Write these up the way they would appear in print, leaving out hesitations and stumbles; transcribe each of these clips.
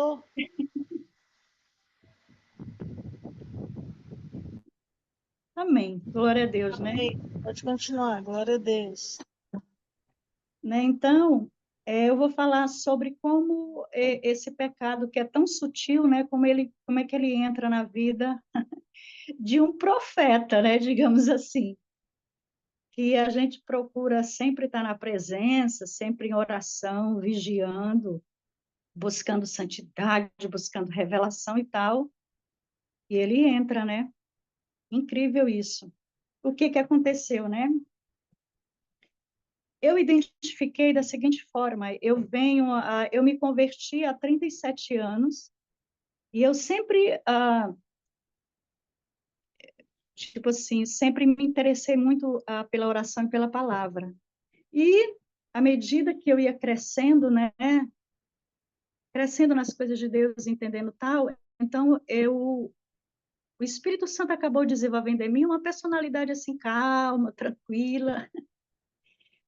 Tô. Amém. Glória a Deus, né? Pode continuar, glória a Deus. Então, eu vou falar sobre como esse pecado que é tão sutil, né? Como é que ele entra na vida de um profeta, né? Digamos assim, que a gente procura sempre estar na presença, sempre em oração, vigiando, buscando santidade, buscando revelação e tal, e ele entra, né? Incrível isso. O que que aconteceu, né? Eu identifiquei da seguinte forma: eu me converti há 37 anos e eu sempre, tipo assim, sempre me interessei muito pela oração e pela palavra. E à medida que eu ia crescendo, né, crescendo nas coisas de Deus, entendendo tal, então o Espírito Santo acabou desenvolvendo em mim uma personalidade assim calma, tranquila,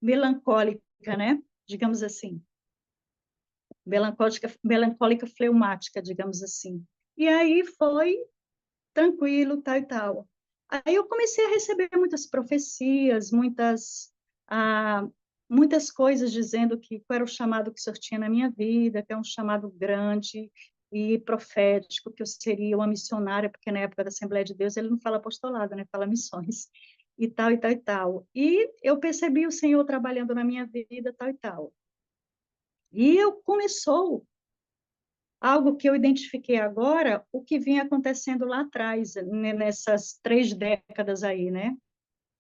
melancólica, né? Digamos assim. Melancólica fleumática, digamos assim. E aí foi tranquilo, tal e tal. Aí eu comecei a receber muitas profecias, ah, muitas coisas dizendo que qual era o chamado que o Senhor tinha na minha vida, que é um chamado grande e profético, que eu seria uma missionária, porque na época da Assembleia de Deus ele não fala apostolado, né? Fala missões, e tal, e tal, e tal. E eu percebi o Senhor trabalhando na minha vida, tal e tal. E eu começou algo que eu identifiquei agora, o que vinha acontecendo lá atrás, nessas 3 décadas aí, né?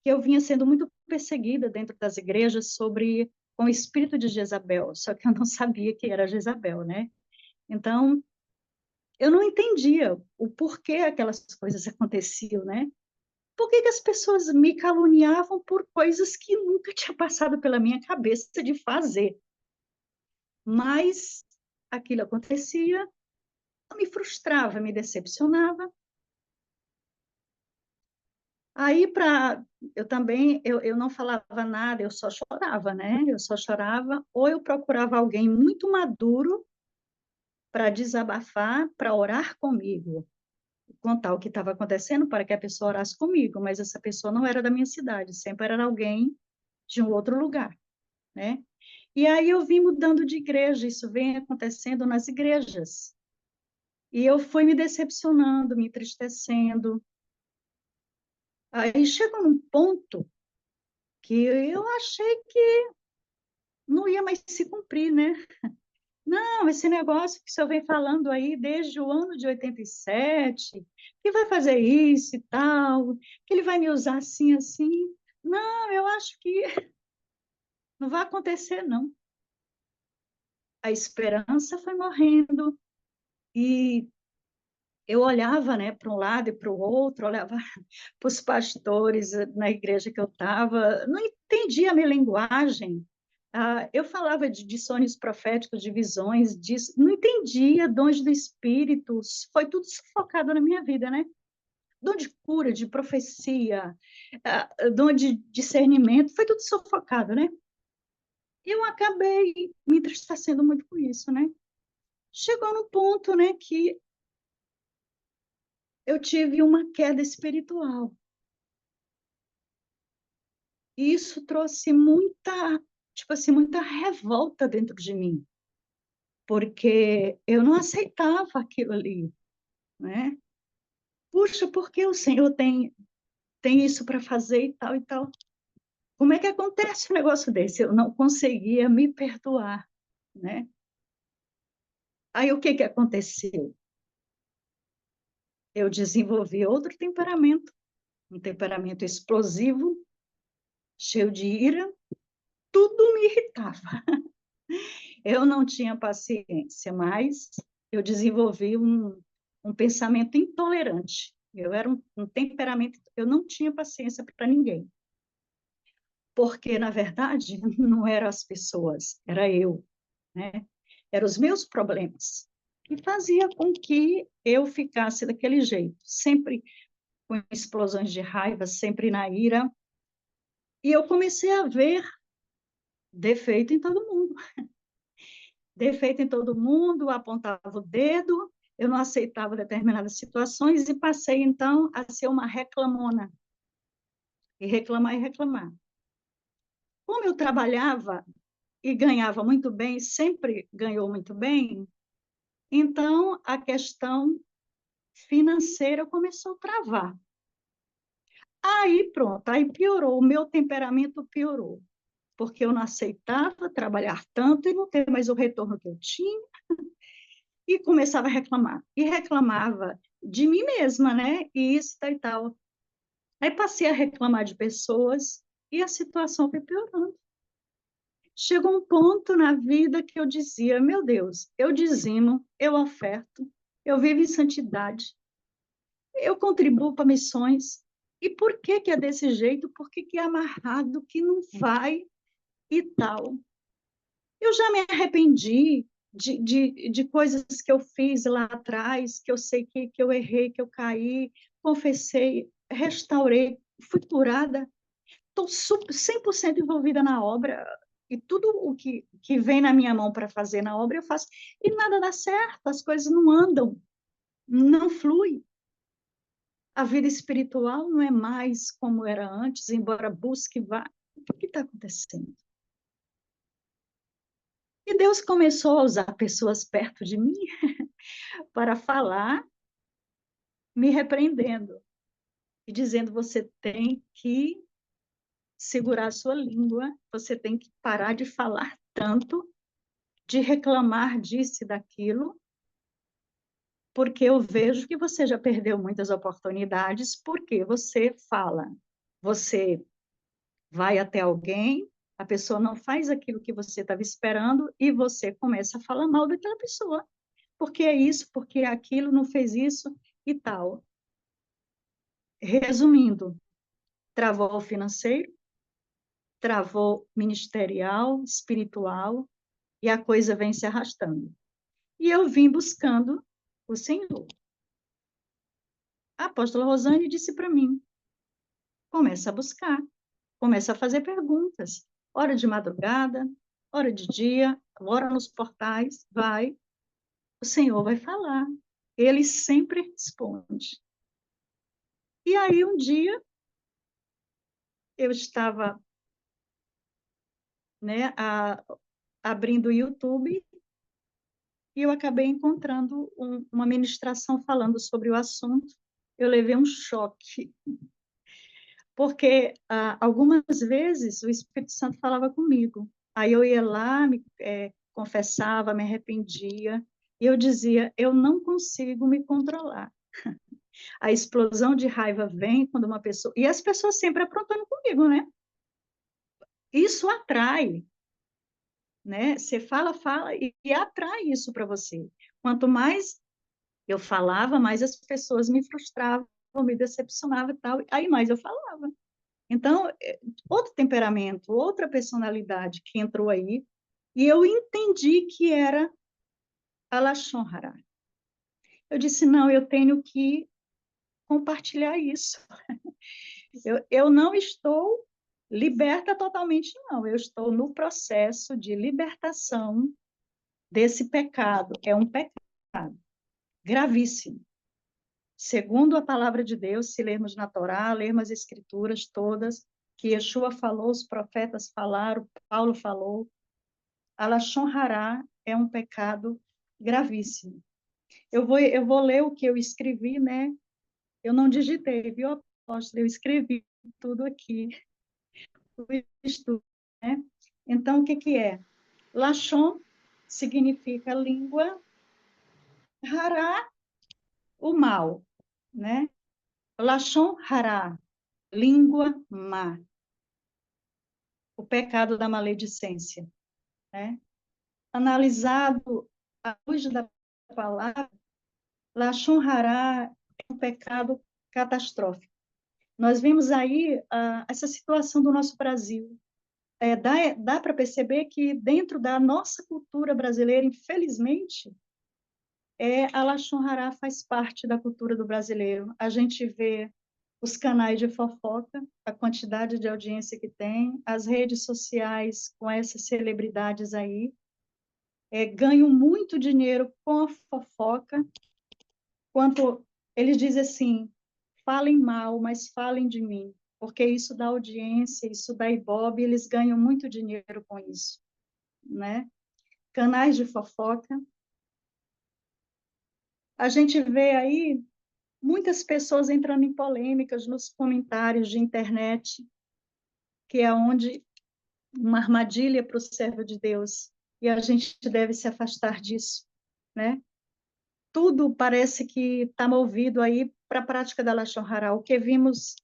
Que eu vinha sendo muito perseguida dentro das igrejas com o espírito de Jezabel, só que eu não sabia que era Jezabel, né? Então, eu não entendia o porquê aquelas coisas aconteciam, né? Por que que as pessoas me caluniavam por coisas que nunca tinha passado pela minha cabeça de fazer? Mas aquilo acontecia, me frustrava, me decepcionava. Aí, eu também, eu não falava nada, eu só chorava, né? Eu só chorava, ou eu procurava alguém muito maduro para desabafar, para orar comigo, contar o que estava acontecendo para que a pessoa orasse comigo, mas essa pessoa não era da minha cidade, sempre era alguém de um outro lugar, né? E aí eu vim mudando de igreja, isso vem acontecendo nas igrejas. E eu fui me decepcionando, me entristecendo. Aí chegou num ponto que eu achei que não ia mais se cumprir, né? Não, esse negócio que o senhor vem falando aí desde o ano de 87, que vai fazer isso e tal, que ele vai me usar assim, assim. Não, eu acho que não vai acontecer, não. A esperança foi morrendo e eu olhava, né, para um lado e para o outro, olhava para os pastores na igreja que eu estava, não entendia a minha linguagem. Eu falava de sonhos proféticos, de visões, disso, não entendia dons do Espírito, foi tudo sufocado na minha vida, né? Dom de cura, de profecia, dom de discernimento, foi tudo sufocado, né? E eu acabei me entristecendo muito com isso, né? Chegou no ponto, né, que eu tive uma queda espiritual. E isso trouxe muita, tipo assim, muita revolta dentro de mim, porque eu não aceitava aquilo ali, né? Puxa, por que o Senhor tem isso para fazer e tal e tal? Como é que acontece um negócio desse? Eu não conseguia me perdoar, né? Aí o que que aconteceu? Eu desenvolvi outro temperamento, um temperamento explosivo, cheio de ira, tudo me irritava. Eu não tinha paciência, mas eu desenvolvi um pensamento intolerante. Eu era um temperamento, eu não tinha paciência para ninguém. Porque, na verdade, não eram as pessoas, era eu, né? Eram os meus problemas. E fazia com que eu ficasse daquele jeito, sempre com explosões de raiva, sempre na ira. E eu comecei a ver defeito em todo mundo. defeito em todo mundo, apontava o dedo, eu não aceitava determinadas situações e passei, então, a ser uma reclamona, e reclamar e reclamar. Como eu trabalhava e ganhava muito bem, sempre ganhou muito bem, então a questão financeira começou a travar. Aí pronto, aí piorou, o meu temperamento piorou, porque eu não aceitava trabalhar tanto e não ter mais o retorno que eu tinha, e começava a reclamar. E reclamava de mim mesma, né? E isso e tal. Aí passei a reclamar de pessoas e a situação foi piorando. Chegou um ponto na vida que eu dizia, meu Deus, eu dizimo, eu oferto, eu vivo em santidade, eu contribuo para missões, e por que que é desse jeito? Por que que é amarrado, que não vai e tal? Eu já me arrependi de coisas que eu fiz lá atrás, que eu sei que eu errei, que eu caí, confessei, restaurei, fui curada, estou 100% envolvida na obra, e tudo o que vem na minha mão para fazer na obra eu faço, e nada dá certo, as coisas não andam, não flui. A vida espiritual não é mais como era antes, embora busque e vá. O que está acontecendo? E Deus começou a usar pessoas perto de mim para falar, me repreendendo e dizendo: você tem que segurar a sua língua, você tem que parar de falar tanto, de reclamar disso e daquilo, porque eu vejo que você já perdeu muitas oportunidades, porque você fala, você vai até alguém, a pessoa não faz aquilo que você estava esperando e você começa a falar mal daquela pessoa. Porque é isso, porque é aquilo, não fez isso e tal. Resumindo, travou o financeiro, travou ministerial, espiritual, e a coisa vem se arrastando. E eu vim buscando o Senhor. A apóstola Rosane disse para mim: começa a buscar, começa a fazer perguntas. Hora de madrugada, hora de dia, hora nos portais, vai, o Senhor vai falar. Ele sempre responde. E aí, um dia, eu estava, né, abrindo o YouTube e eu acabei encontrando uma ministração falando sobre o assunto. Eu levei um choque, porque algumas vezes o Espírito Santo falava comigo. Aí eu ia lá, confessava, me arrependia, e eu dizia: eu não consigo me controlar. A explosão de raiva vem quando uma pessoa. E as pessoas sempre aprontando comigo, né? Isso atrai, né? Você fala, fala e atrai isso para você. Quanto mais eu falava, mais as pessoas me frustravam, me decepcionavam e tal, aí mais eu falava. Então, outro temperamento, outra personalidade que entrou aí, e eu entendi que era a Lashon Hara. Eu disse, não, eu tenho que compartilhar isso. Eu não estou liberta totalmente, não. Eu estou no processo de libertação desse pecado. É um pecado gravíssimo. Segundo a palavra de Deus, se lermos na Torá, lermos as escrituras todas, que Yeshua falou, os profetas falaram, Paulo falou, a Lashon Hará é um pecado gravíssimo. Eu vou ler o que eu escrevi, né? Eu não digitei, viu, apóstolo? Eu escrevi tudo aqui, o estudo, né? Então, o que que é? Lashon significa língua, Hará, o mal, né? Lashon Hará, língua má, o pecado da maledicência, né? Analisado à luz da palavra, Lashon Hará é um pecado catastrófico. Nós vimos aí essa situação do nosso Brasil. Dá para perceber que dentro da nossa cultura brasileira, infelizmente, a Lashon Hará faz parte da cultura do brasileiro. A gente vê os canais de fofoca, a quantidade de audiência que tem, as redes sociais com essas celebridades aí, ganham muito dinheiro com a fofoca, quanto eles dizem assim, falem mal, mas falem de mim, porque isso dá audiência, isso dá ibope, eles ganham muito dinheiro com isso, né? Canais de fofoca. A gente vê aí muitas pessoas entrando em polêmicas nos comentários de internet, que é onde uma armadilha para o servo de Deus, e a gente deve se afastar disso, né? Tudo parece que está movido aí para a prática da Lashon Hara. O que vimos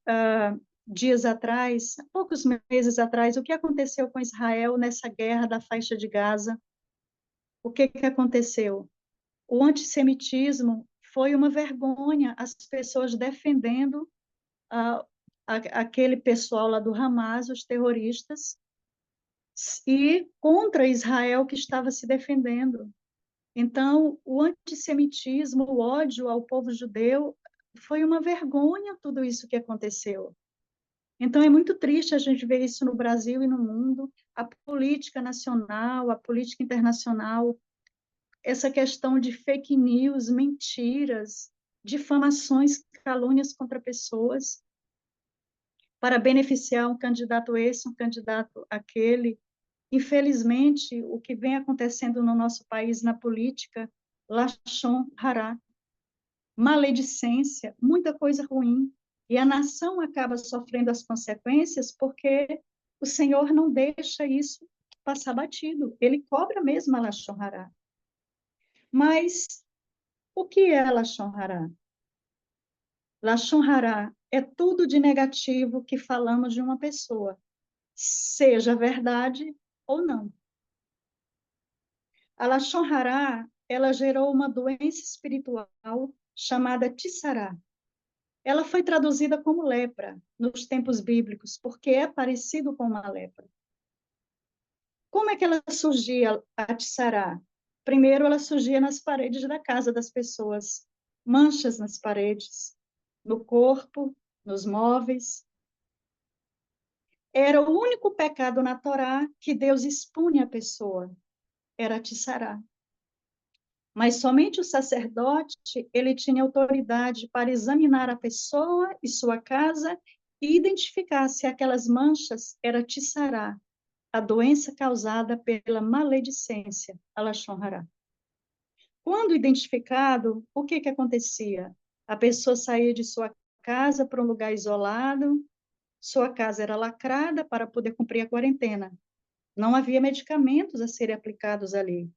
dias atrás, poucos meses atrás, o que aconteceu com Israel nessa guerra da faixa de Gaza? O que aconteceu? O antissemitismo foi uma vergonha, as pessoas defendendo aquele pessoal lá do Hamas, os terroristas, e contra Israel que estava se defendendo. Então, o antissemitismo, o ódio ao povo judeu, foi uma vergonha tudo isso que aconteceu. Então, é muito triste a gente ver isso no Brasil e no mundo, a política nacional, a política internacional, essa questão de fake news, mentiras, difamações, calúnias contra pessoas, para beneficiar um candidato esse, um candidato aquele. Infelizmente, o que vem acontecendo no nosso país na política, Lashon Hara, maledicência, muita coisa ruim, e a nação acaba sofrendo as consequências porque o Senhor não deixa isso passar batido, ele cobra mesmo a Lashon Hara. Mas o que é Lashon Hara? Lashon Hara é tudo de negativo que falamos de uma pessoa, seja verdade ou não. A Lashon Hara, ela gerou uma doença espiritual chamada Tissará. Ela foi traduzida como lepra nos tempos bíblicos, porque é parecido com uma lepra. Como é que ela surgia, a Tissará? Primeiro, ela surgia nas paredes da casa das pessoas, manchas nas paredes, no corpo, nos móveis. Era o único pecado na Torá que Deus expunha a pessoa, era a Tissará. Mas somente o sacerdote, ele tinha autoridade para examinar a pessoa e sua casa e identificar se aquelas manchas era tissará, a doença causada pela maledicência, a Lashon Hara. Quando identificado, o que acontecia? A pessoa saía de sua casa para um lugar isolado, sua casa era lacrada para poder cumprir a quarentena. Não havia medicamentos a serem aplicados ali.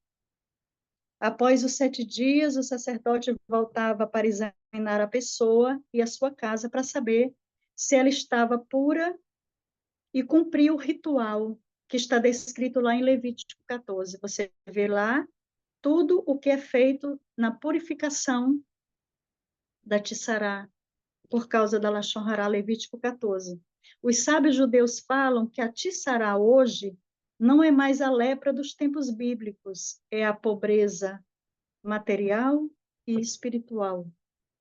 Após os 7 dias, o sacerdote voltava para examinar a pessoa e a sua casa para saber se ela estava pura e cumprir o ritual que está descrito lá em Levítico 14. Você vê lá tudo o que é feito na purificação da Tissará, por causa da Lashon Hara, Levítico 14. Os sábios judeus falam que a Tissará hoje não é mais a lepra dos tempos bíblicos, é a pobreza material e espiritual.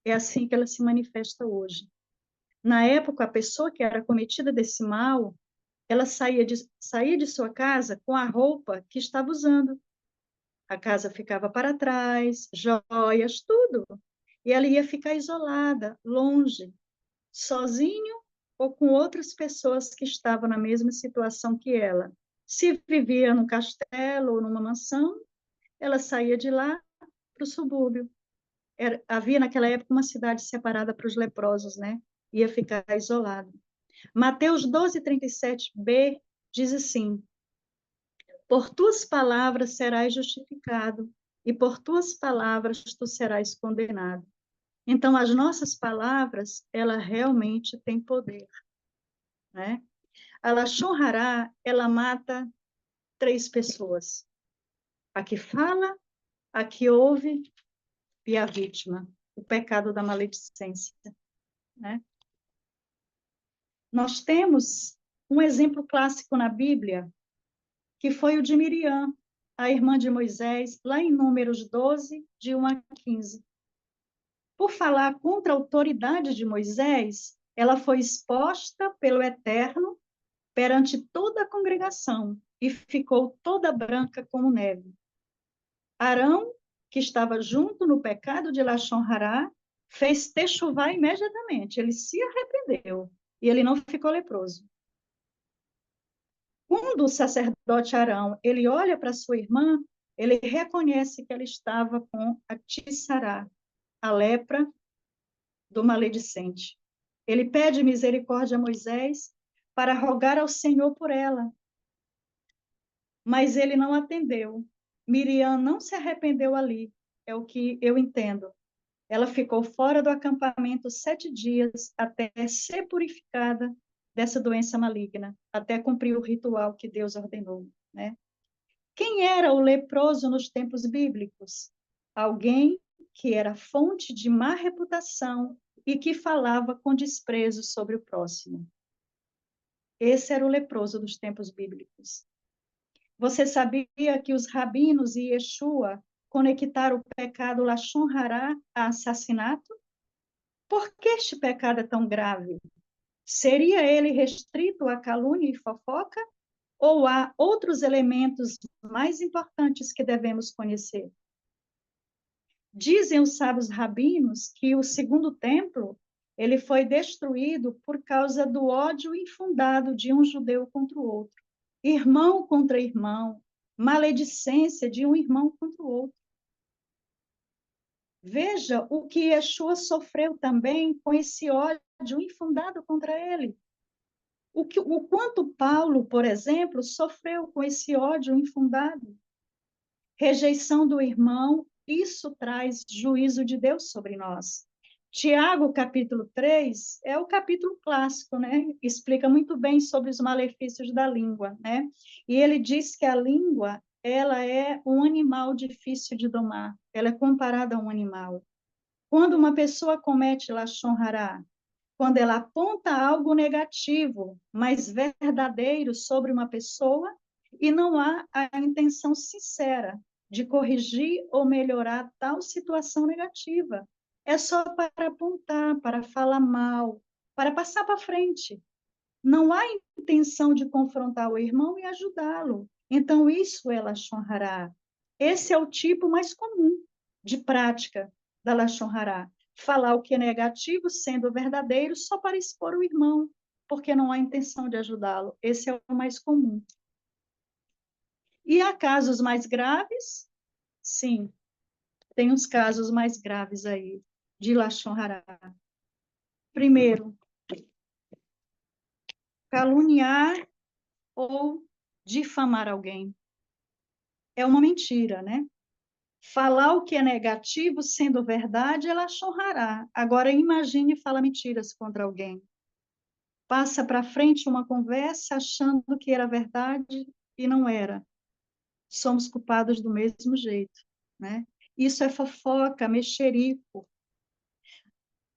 É assim que ela se manifesta hoje. Na época, a pessoa que era cometida desse mal, ela saía de sua casa com a roupa que estava usando. A casa ficava para trás, joias, tudo. E ela ia ficar isolada, longe, sozinho ou com outras pessoas que estavam na mesma situação que ela. Se vivia num castelo ou numa mansão, ela saía de lá para o subúrbio. Havia naquela época uma cidade separada para os leprosos, né? Ia ficar isolado. Mateus 12:37b diz assim: por tuas palavras serás justificado, e por tuas palavras tu serás condenado. Então, as nossas palavras, ela realmente tem poder, né? A Lashon Hara, ela mata 3 pessoas: a que fala, a que ouve e a vítima, o pecado da maledicência, né? Nós temos um exemplo clássico na Bíblia, que foi o de Miriam, a irmã de Moisés, lá em Números 12, de 1 a 15. Por falar contra a autoridade de Moisés, ela foi exposta pelo Eterno perante toda a congregação e ficou toda branca como neve. Arão, que estava junto no pecado de Lashon Hará, fez techuvá imediatamente. Ele se arrependeu e ele não ficou leproso. Quando o sacerdote Arão, ele olha para sua irmã, ele reconhece que ela estava com a tissará, a lepra do maledicente. Ele pede misericórdia a Moisés para rogar ao Senhor por ela, mas ele não atendeu. Miriam não se arrependeu ali, é o que eu entendo. Ela ficou fora do acampamento 7 dias até ser purificada dessa doença maligna, até cumprir o ritual que Deus ordenou, né? Quem era o leproso nos tempos bíblicos? Alguém que era fonte de má reputação e que falava com desprezo sobre o próximo. Esse era o leproso dos tempos bíblicos. Você sabia que os rabinos e Yeshua conectaram o pecado Lashon Hará a assassinato? Por que este pecado é tão grave? Seria ele restrito à calúnia e fofoca? Ou há outros elementos mais importantes que devemos conhecer? Dizem os sábios rabinos que o segundo templo ele foi destruído por causa do ódio infundado de um judeu contra o outro, irmão contra irmão, maledicência de um irmão contra o outro. Veja o que Yeshua sofreu também com esse ódio infundado contra ele. O quanto Paulo, por exemplo, sofreu com esse ódio infundado. Rejeição do irmão, isso traz juízo de Deus sobre nós. Tiago, capítulo 3, é o capítulo clássico, né? Explica muito bem sobre os malefícios da língua, né? E ele diz que a língua, ela é um animal difícil de domar. Ela é comparada a um animal. Quando uma pessoa comete lashon hará, quando ela aponta algo negativo, mas verdadeiro sobre uma pessoa, e não há a intenção sincera de corrigir ou melhorar tal situação negativa. É só para apontar, para falar mal, para passar para frente. Não há intenção de confrontar o irmão e ajudá-lo. Então, isso é Lashon Hará. Esse é o tipo mais comum de prática da Lashon Hará. Falar o que é negativo, sendo verdadeiro, só para expor o irmão, porque não há intenção de ajudá-lo. Esse é o mais comum. E há casos mais graves? Sim, tem uns casos mais graves aí, de Lashon Hará. Primeiro, caluniar ou difamar alguém. É uma mentira, né? Falar o que é negativo sendo verdade, ela honrará. Agora, imagine falar mentiras contra alguém. Passa para frente uma conversa achando que era verdade e não era. Somos culpados do mesmo jeito, né? Isso é fofoca, mexerico.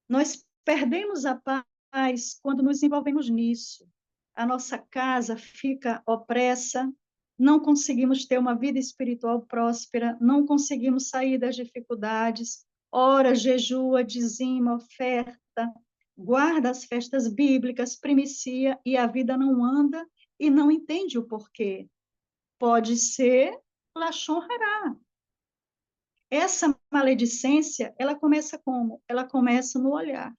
Nós perdemos a paz quando nos envolvemos nisso. A nossa casa fica opressa, não conseguimos ter uma vida espiritual próspera, não conseguimos sair das dificuldades, ora, jejua, dizima, oferta, guarda as festas bíblicas, primicia, e a vida não anda e não entende o porquê. Pode ser Lashon Hará. Essa maledicência, ela começa como? Ela começa no olhar.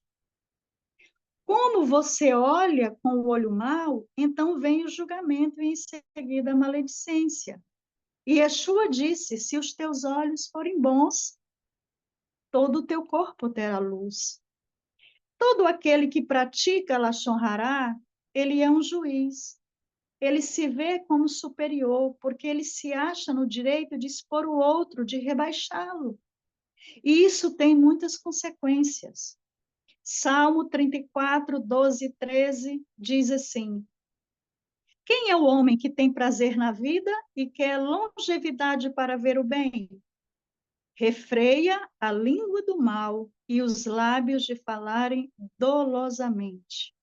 Como você olha com o olho mau, então vem o julgamento e em seguida a maledicência. E Yeshua disse, se os teus olhos forem bons, todo o teu corpo terá luz. Todo aquele que pratica Lashon Hará, ele é um juiz. Ele se vê como superior, porque ele se acha no direito de expor o outro, de rebaixá-lo. E isso tem muitas consequências. Salmo 34, 12 e 13 diz assim: quem é o homem que tem prazer na vida e quer longevidade para ver o bem? Refreia a língua do mal e os lábios de falarem dolosamente.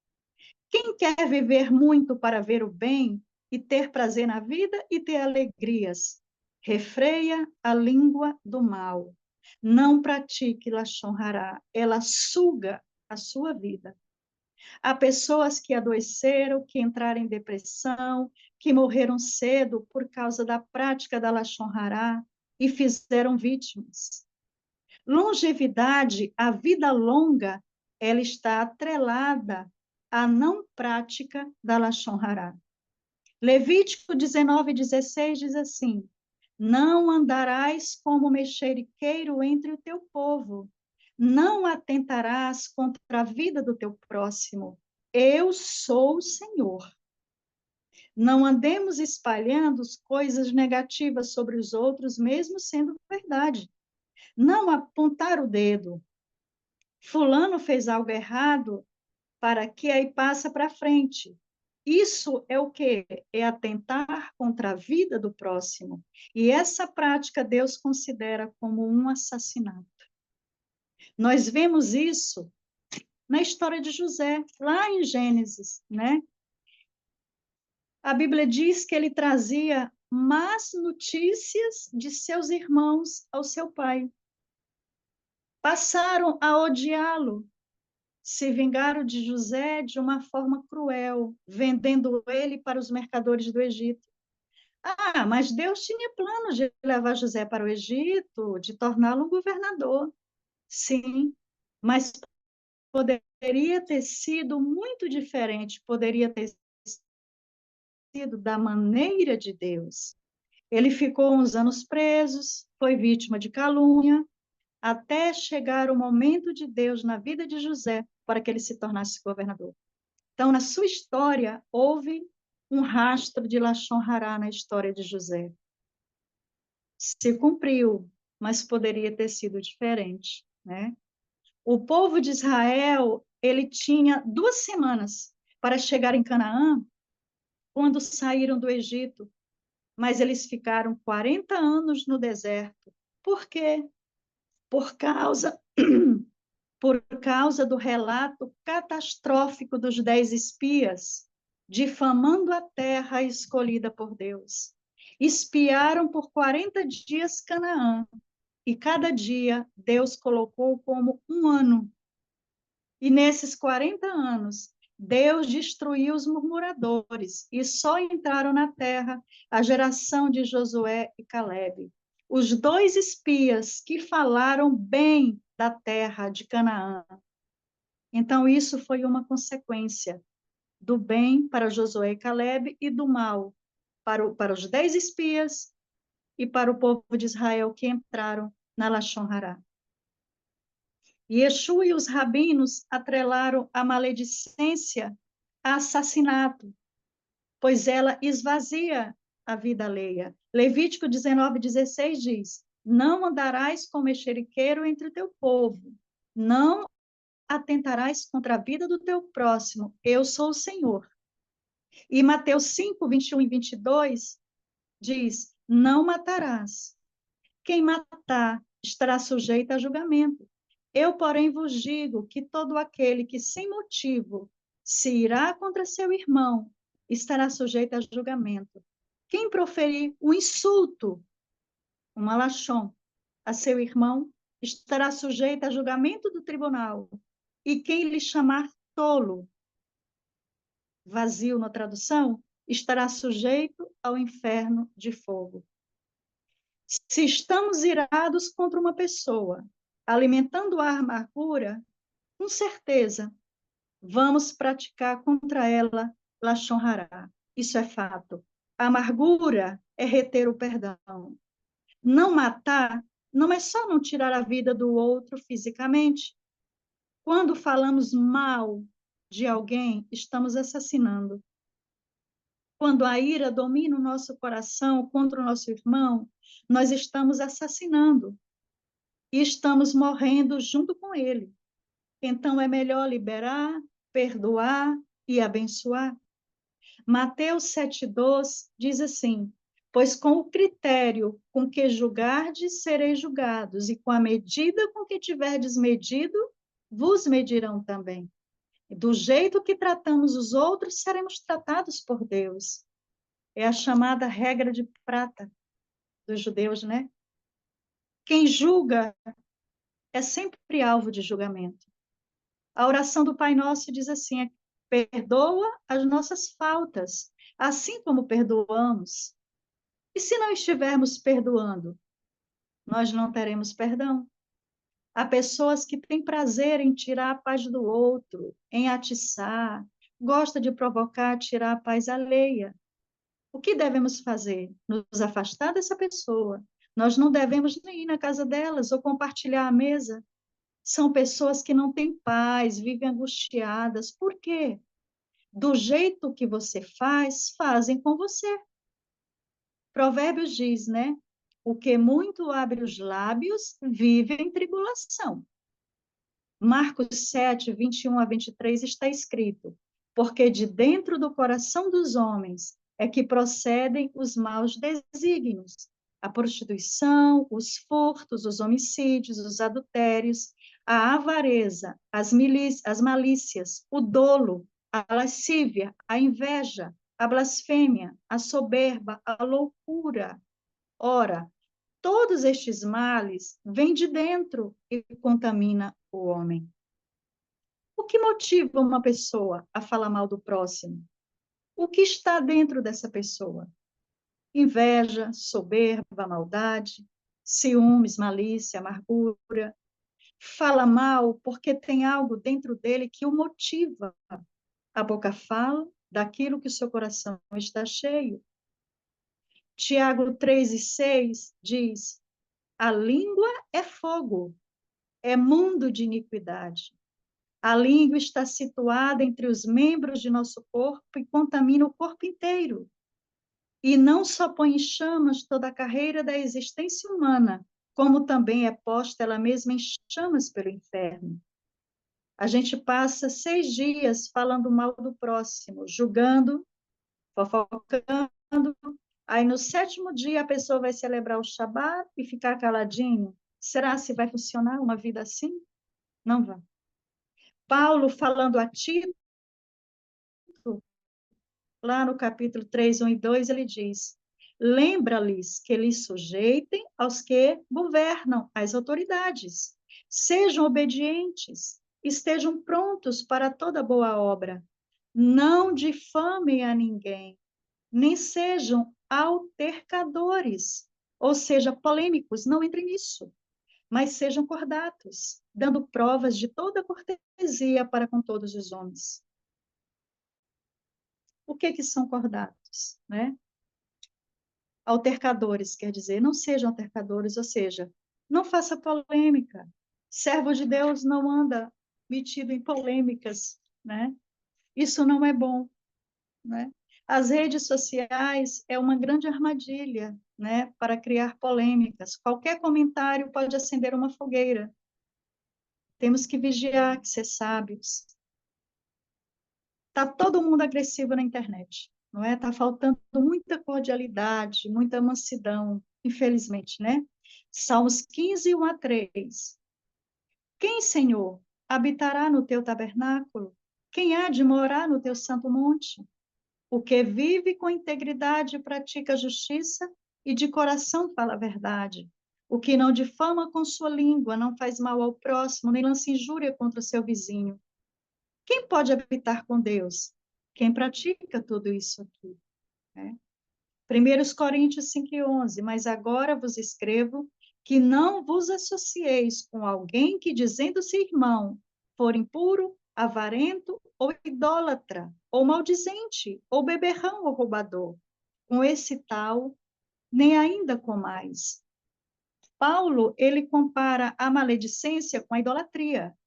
Quem quer viver muito para ver o bem e ter prazer na vida e ter alegrias? Refreia a língua do mal. Não pratique Lashon Hará, ela suga a sua vida. Há pessoas que adoeceram, que entraram em depressão, que morreram cedo por causa da prática da Lashon Hará. e fizeram vítimas. Longevidade, a vida longa, ela está atrelada à não prática da Lashon Hará. Levítico 19:16 diz assim: não andarás como mexeriqueiro entre o teu povo, não atentarás contra a vida do teu próximo. Eu sou o Senhor. Não andemos espalhando coisas negativas sobre os outros, mesmo sendo verdade. Não apontar o dedo. Fulano fez algo errado, para que aí passa para frente. Isso é o quê? É atentar contra a vida do próximo. E essa prática Deus considera como um assassinato. Nós vemos isso na história de José, lá em Gênesis, né? A Bíblia diz que ele trazia más notícias de seus irmãos ao seu pai. Passaram a odiá-lo, se vingaram de José de uma forma cruel, vendendo ele para os mercadores do Egito. Ah, mas Deus tinha planos de levar José para o Egito, de torná-lo um governador. Sim, mas poderia ter sido muito diferente, poderia ter sido da maneira de Deus. Ele ficou uns anos presos, foi vítima de calúnia, até chegar o momento de Deus na vida de José para que ele se tornasse governador. Então, na sua história, houve um rastro de Lashon Hará na história de José. Se cumpriu, mas poderia ter sido diferente, né? O povo de Israel, ele tinha 2 semanas para chegar em Canaã, quando saíram do Egito, mas eles ficaram 40 anos no deserto. Por quê? Por causa por causa do relato catastrófico dos 10 espias, difamando a terra escolhida por Deus. Espiaram por 40 dias Canaã, e cada dia Deus colocou como um ano. E nesses 40 anos, Deus destruiu os murmuradores, e só entraram na terra a geração de Josué e Calebe. Os 2 espias que falaram bem da terra de Canaã. Então, isso foi uma consequência do bem para Josué e Calebe e do mal para os 10 espias e para o povo de Israel que entraram na Lashon Hará. E Yeshua e os rabinos atrelaram a maledicência a assassinato, pois ela esvazia a vida alheia. Levítico 19:16 diz: não andarás com mexeriqueiro entre o teu povo, não atentarás contra a vida do teu próximo, eu sou o Senhor. E Mateus 5:21 e 22 diz: não matarás. Quem matar estará sujeito a julgamento. Eu, porém, vos digo que todo aquele que sem motivo se irá contra seu irmão estará sujeito a julgamento. Quem proferir um insulto, uma lachon, a seu irmão estará sujeito a julgamento do tribunal. E quem lhe chamar tolo, vazio na tradução, estará sujeito ao inferno de fogo. Se estamos irados contra uma pessoa, alimentando a amargura, com certeza vamos praticar contra ela Lashon Hará. Isso é fato. A amargura é reter o perdão. Não matar não é só não tirar a vida do outro fisicamente. Quando falamos mal de alguém, estamos assassinando. Quando a ira domina o nosso coração contra o nosso irmão, nós estamos assassinando e estamos morrendo junto com ele. Então é melhor liberar, perdoar e abençoar. Mateus 7,12 diz assim: pois com o critério com que julgardes, sereis julgados, e com a medida com que tiverdes medido, vos medirão também. Do jeito que tratamos os outros, seremos tratados por Deus. É a chamada regra de prata dos judeus, né? Quem julga é sempre alvo de julgamento. A oração do Pai Nosso diz assim: perdoa as nossas faltas, assim como perdoamos. E se não estivermos perdoando? nós não teremos perdão. Há pessoas que têm prazer em tirar a paz do outro, em atiçar, gosta de provocar, tirar a paz alheia. O que devemos fazer? Nos afastar dessa pessoa. Nós não devemos nem ir na casa delas ou compartilhar a mesa. São pessoas que não têm paz, vivem angustiadas. Por quê? Do jeito que você faz, fazem com você. Provérbios diz, né? O que muito abre os lábios, vive em tribulação. Marcos 7, 21 a 23 está escrito: porque de dentro do coração dos homens é que procedem os maus desígnios, a prostituição, os furtos, os homicídios, os adultérios, a avareza, as malícias, o dolo, a lascívia, a inveja, a blasfêmia, a soberba, a loucura. Ora, todos estes males vêm de dentro e contamina o homem. O que motiva uma pessoa a falar mal do próximo? O que está dentro dessa pessoa? Inveja, soberba, maldade, ciúmes, malícia, amargura. Fala mal porque tem algo dentro dele que o motiva. A boca fala daquilo que o seu coração está cheio. Tiago 3:6 diz: a língua é fogo, é mundo de iniquidade. A língua está situada entre os membros de nosso corpo e contamina o corpo inteiro. E não só põe em chamas toda a carreira da existência humana, como também é posta ela mesma em chamas pelo inferno. A gente passa 6 dias falando mal do próximo, julgando, fofocando. Aí no 7º dia a pessoa vai celebrar o Shabat e ficar caladinho. Será se vai funcionar uma vida assim? Não vai. Paulo, falando a Tito, lá no capítulo 3, 1 e 2, ele diz: lembra-lhes que eles sujeitem aos que governam, as autoridades, sejam obedientes, estejam prontos para toda boa obra, não difamem a ninguém, nem sejam altercadores, ou seja, polêmicos, não entrem nisso, mas sejam cordatos, dando provas de toda cortesia para com todos os homens. O que são cordatos, né? Altercadores, quer dizer, não sejam altercadores, ou seja, não faça polêmica. Servo de Deus não anda metido em polêmicas, né? Isso não é bom, né? As redes sociais é uma grande armadilha, né, para criar polêmicas. Qualquer comentário pode acender uma fogueira. Temos que vigiar, que ser sábios. Tá todo mundo agressivo na internet, não é? Tá faltando muita cordialidade, muita mansidão, infelizmente, né? Salmos 15, 1 a 3. Quem, Senhor, habitará no teu tabernáculo? Quem há de morar no teu santo monte? O que vive com integridade e pratica a justiça e de coração fala a verdade. O que não difama com sua língua, não faz mal ao próximo, nem lança injúria contra o seu vizinho. Quem pode habitar com Deus? Quem pratica tudo isso aqui, né? 1 Coríntios 5:11, mas agora vos escrevo que não vos associeis com alguém que, dizendo-se irmão, for impuro, avarento, ou idólatra, ou maldizente, ou beberrão, ou roubador. Com esse tal, nem ainda comais. Paulo, ele compara a maledicência com a idolatria.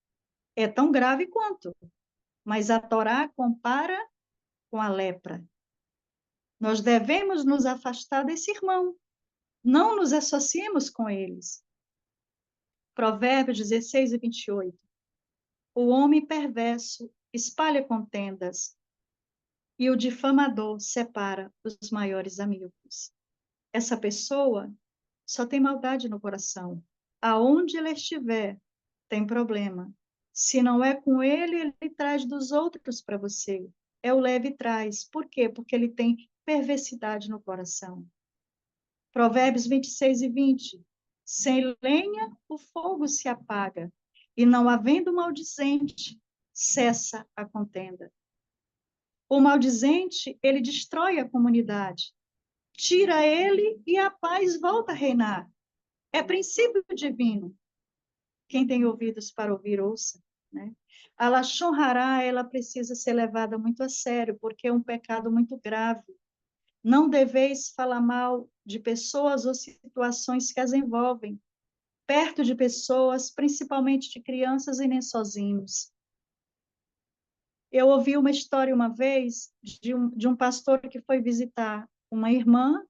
É tão grave quanto, mas a Torá compara com a lepra. Nós devemos nos afastar desse irmão, não nos associemos com eles. Provérbios 16:28. O homem perverso espalha contendas e o difamador separa os maiores amigos. Essa pessoa só tem maldade no coração. Aonde ele estiver, tem problema. Se não é com ele, ele traz dos outros para você. É o leve e traz. Por quê? Porque ele tem perversidade no coração. Provérbios 26:20. Sem lenha, o fogo se apaga, e não havendo maldizente, cessa a contenda. O maldizente, ele destrói a comunidade. Tira ele e a paz volta a reinar. É princípio divino. Quem tem ouvidos para ouvir, ouça, né? A Lashon Hará, ela precisa ser levada muito a sério, porque é um pecado muito grave. Não deveis falar mal de pessoas ou situações que as envolvem, perto de pessoas, principalmente de crianças e nem sozinhos. Eu ouvi uma história uma vez de um pastor que foi visitar uma irmã,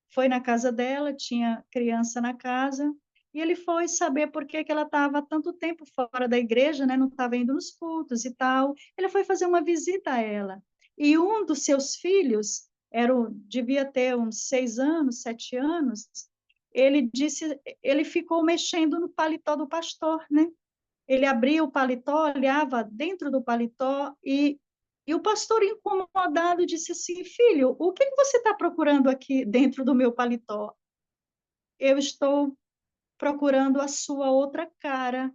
foi na casa dela, tinha criança na casa, e ele foi saber por que ela estava tanto tempo fora da igreja, né? Não estava indo nos cultos e tal. Ele foi fazer uma visita a ela. E um dos seus filhos, devia ter uns 6 anos, 7 anos, ele ficou mexendo no paletó do pastor, né? Ele abria o paletó, olhava dentro do paletó e o pastor, incomodado, disse assim: Filho, o que você está procurando aqui dentro do meu paletó? Eu estou procurando a sua outra cara,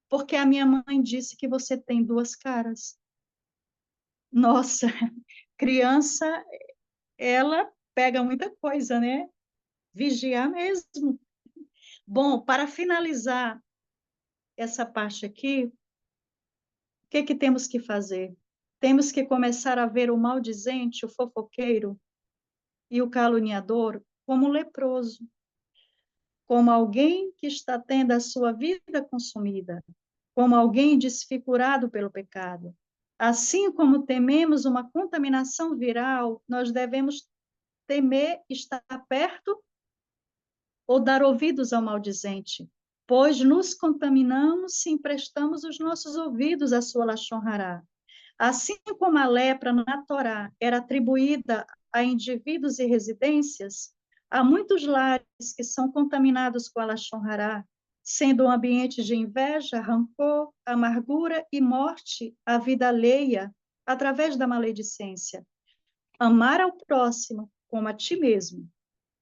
porque a minha mãe disse que você tem duas caras. Nossa, criança, ela pega muita coisa, né? Vigiar mesmo. Bom, para finalizar essa parte aqui, o que temos que fazer? Temos que começar a ver o maldizente, o fofoqueiro e o caluniador como leproso, como alguém que está tendo a sua vida consumida, como alguém desfigurado pelo pecado. Assim como tememos uma contaminação viral, nós devemos temer estar perto ou dar ouvidos ao maldizente, pois nos contaminamos se emprestamos os nossos ouvidos à sua Lashon Hará. Assim como a lepra na Torá era atribuída a indivíduos e residências, há muitos lares que são contaminados com a Lashon Hará, sendo um ambiente de inveja, rancor, amargura e morte à vida alheia através da maledicência. Amar ao próximo como a ti mesmo.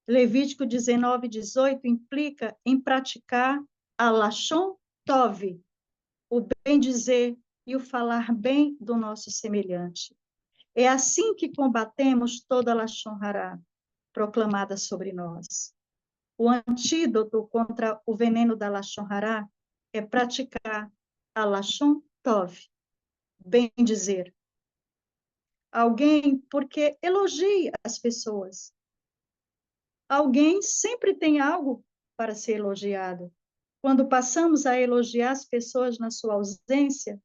Levítico 19:18 implica em praticar a Lashon Tov, o bem dizer e o falar bem do nosso semelhante. É assim que combatemos toda a Lashon Hará proclamada sobre nós. O antídoto contra o veneno da Lashon Hará é praticar a Lashon Tov, bem dizer. Alguém, porque elogie as pessoas. Alguém sempre tem algo para ser elogiado. Quando passamos a elogiar as pessoas na sua ausência,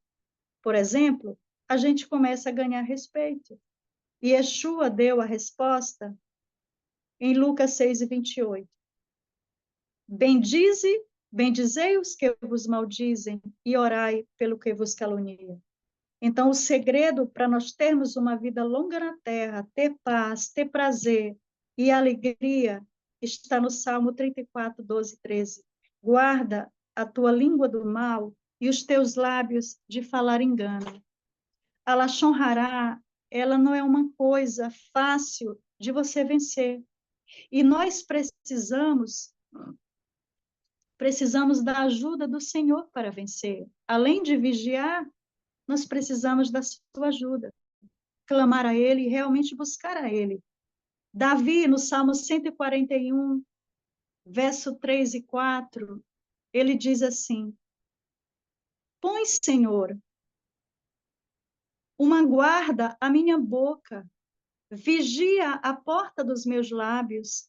por exemplo, a gente começa a ganhar respeito. E Yeshua deu a resposta em Lucas 6:28. Bendizei os que vos maldizem e orai pelo que vos calunia. Então, o segredo para nós termos uma vida longa na terra, ter paz, ter prazer e alegria, está no Salmo 34:12-13. Guarda a tua língua do mal e os teus lábios de falar engano. A Lashon Hará, ela não é uma coisa fácil de você vencer. E nós precisamos da ajuda do Senhor para vencer. Além de vigiar, nós precisamos da sua ajuda. Clamar a Ele e realmente buscar a Ele. Davi, no Salmo 141, verso 3 e 4, ele diz assim: Põe, Senhor, uma guarda à minha boca, vigia a porta dos meus lábios.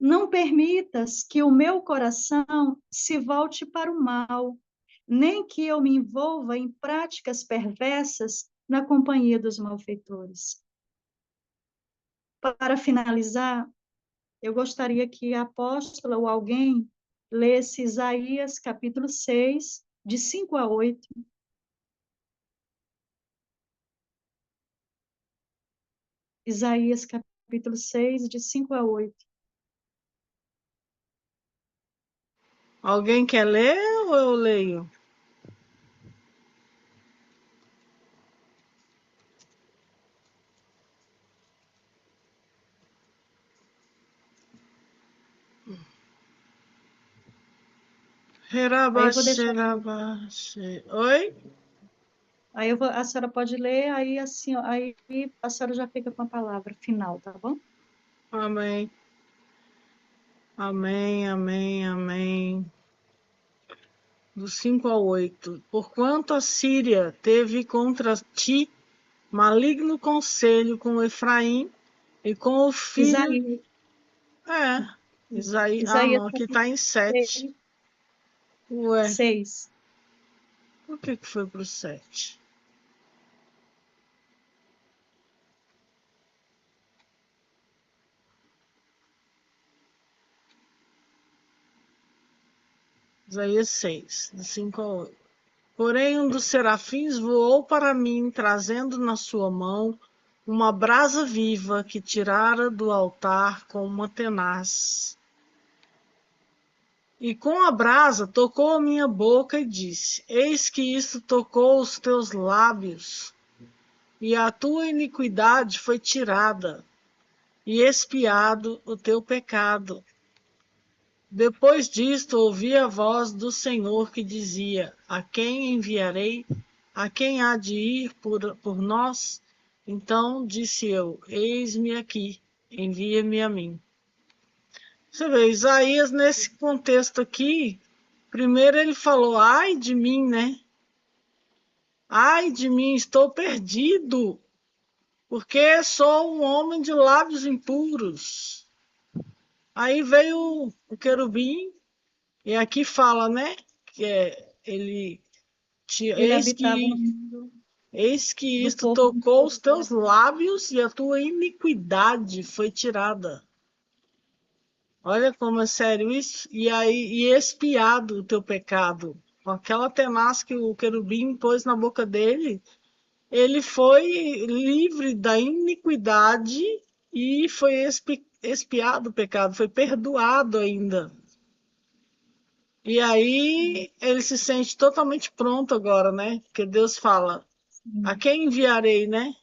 Não permitas que o meu coração se volte para o mal, nem que eu me envolva em práticas perversas na companhia dos malfeitores. Para finalizar, eu gostaria que a apóstola ou alguém lesse Isaías capítulo 6, de 5 a 8. Isaías capítulo 6, de 5 a 8. Alguém quer ler ou eu leio? Aí eu vou deixar. Oi? A senhora pode ler, aí assim, aí a senhora já fica com a palavra final, tá bom? Amém. Amém, amém, amém. Do 5 ao 8. Porquanto a Síria teve contra ti maligno conselho com Efraim e com o filho. Isaías, É, Isaías. Ah, Isaías não, aqui está em capítulo 7. Ué, 6. por que foi para o 7? Isaías 6, do 5 ao 8. Porém, um dos serafins voou para mim, trazendo na sua mão uma brasa viva que tirara do altar com uma tenaz. E com a brasa tocou a minha boca e disse: Eis que isto tocou os teus lábios, e a tua iniquidade foi tirada, e expiado o teu pecado. Depois disto ouvi a voz do Senhor que dizia: A quem enviarei? A quem há de ir por nós? Então disse eu: Eis-me aqui, envia-me a mim. Você vê, Isaías, nesse contexto aqui, primeiro ele falou: Ai de mim, né? Ai de mim, estou perdido, porque sou um homem de lábios impuros. Aí veio o querubim, e aqui fala, né? Que ele Ele habitava no mundo eis que do isto povo de tocou os teus impiedade. lábios e a tua iniquidade foi tirada. Olha como é sério isso. E aí, e expiado o teu pecado. Com aquela tenaz que o querubim pôs na boca dele, ele foi livre da iniquidade e foi expiado o pecado, foi perdoado ainda. E aí ele se sente totalmente pronto agora, né? Porque Deus fala: A Sim, quem enviarei, né?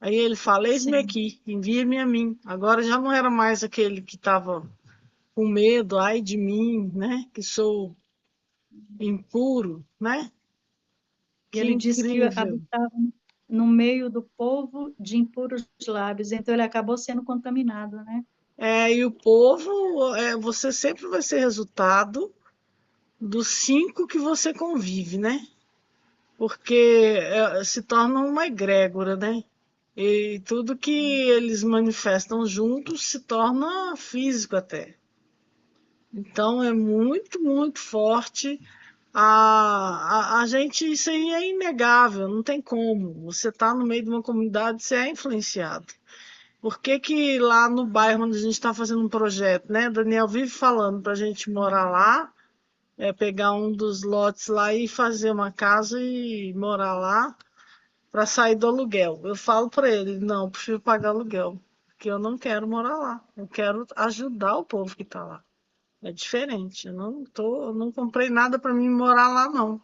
Aí ele fala: Eis-me sim. aqui, envia-me a mim. Agora já não era mais aquele que estava com medo, ai de mim, né? Que sou impuro, né? E Que ele disse que incrível. habitava no meio do povo de impuros lábios, então ele acabou sendo contaminado, né? E o povo, você sempre vai ser resultado dos 5 que você convive, né? Porque se torna uma egrégora, né? E tudo que eles manifestam juntos se torna físico até. Então é muito, muito forte. A gente, isso aí é inegável, não tem como. Você está no meio de uma comunidade, você é influenciado. Por que que lá no bairro onde a gente está fazendo um projeto, né? Daniel vive falando para a gente morar lá, pegar um dos lotes lá e fazer uma casa e morar lá para sair do aluguel. Eu falo para ele, não, eu prefiro pagar aluguel, porque eu não quero morar lá. Eu quero ajudar o povo que está lá. É diferente. Eu não comprei nada para mim morar lá, não.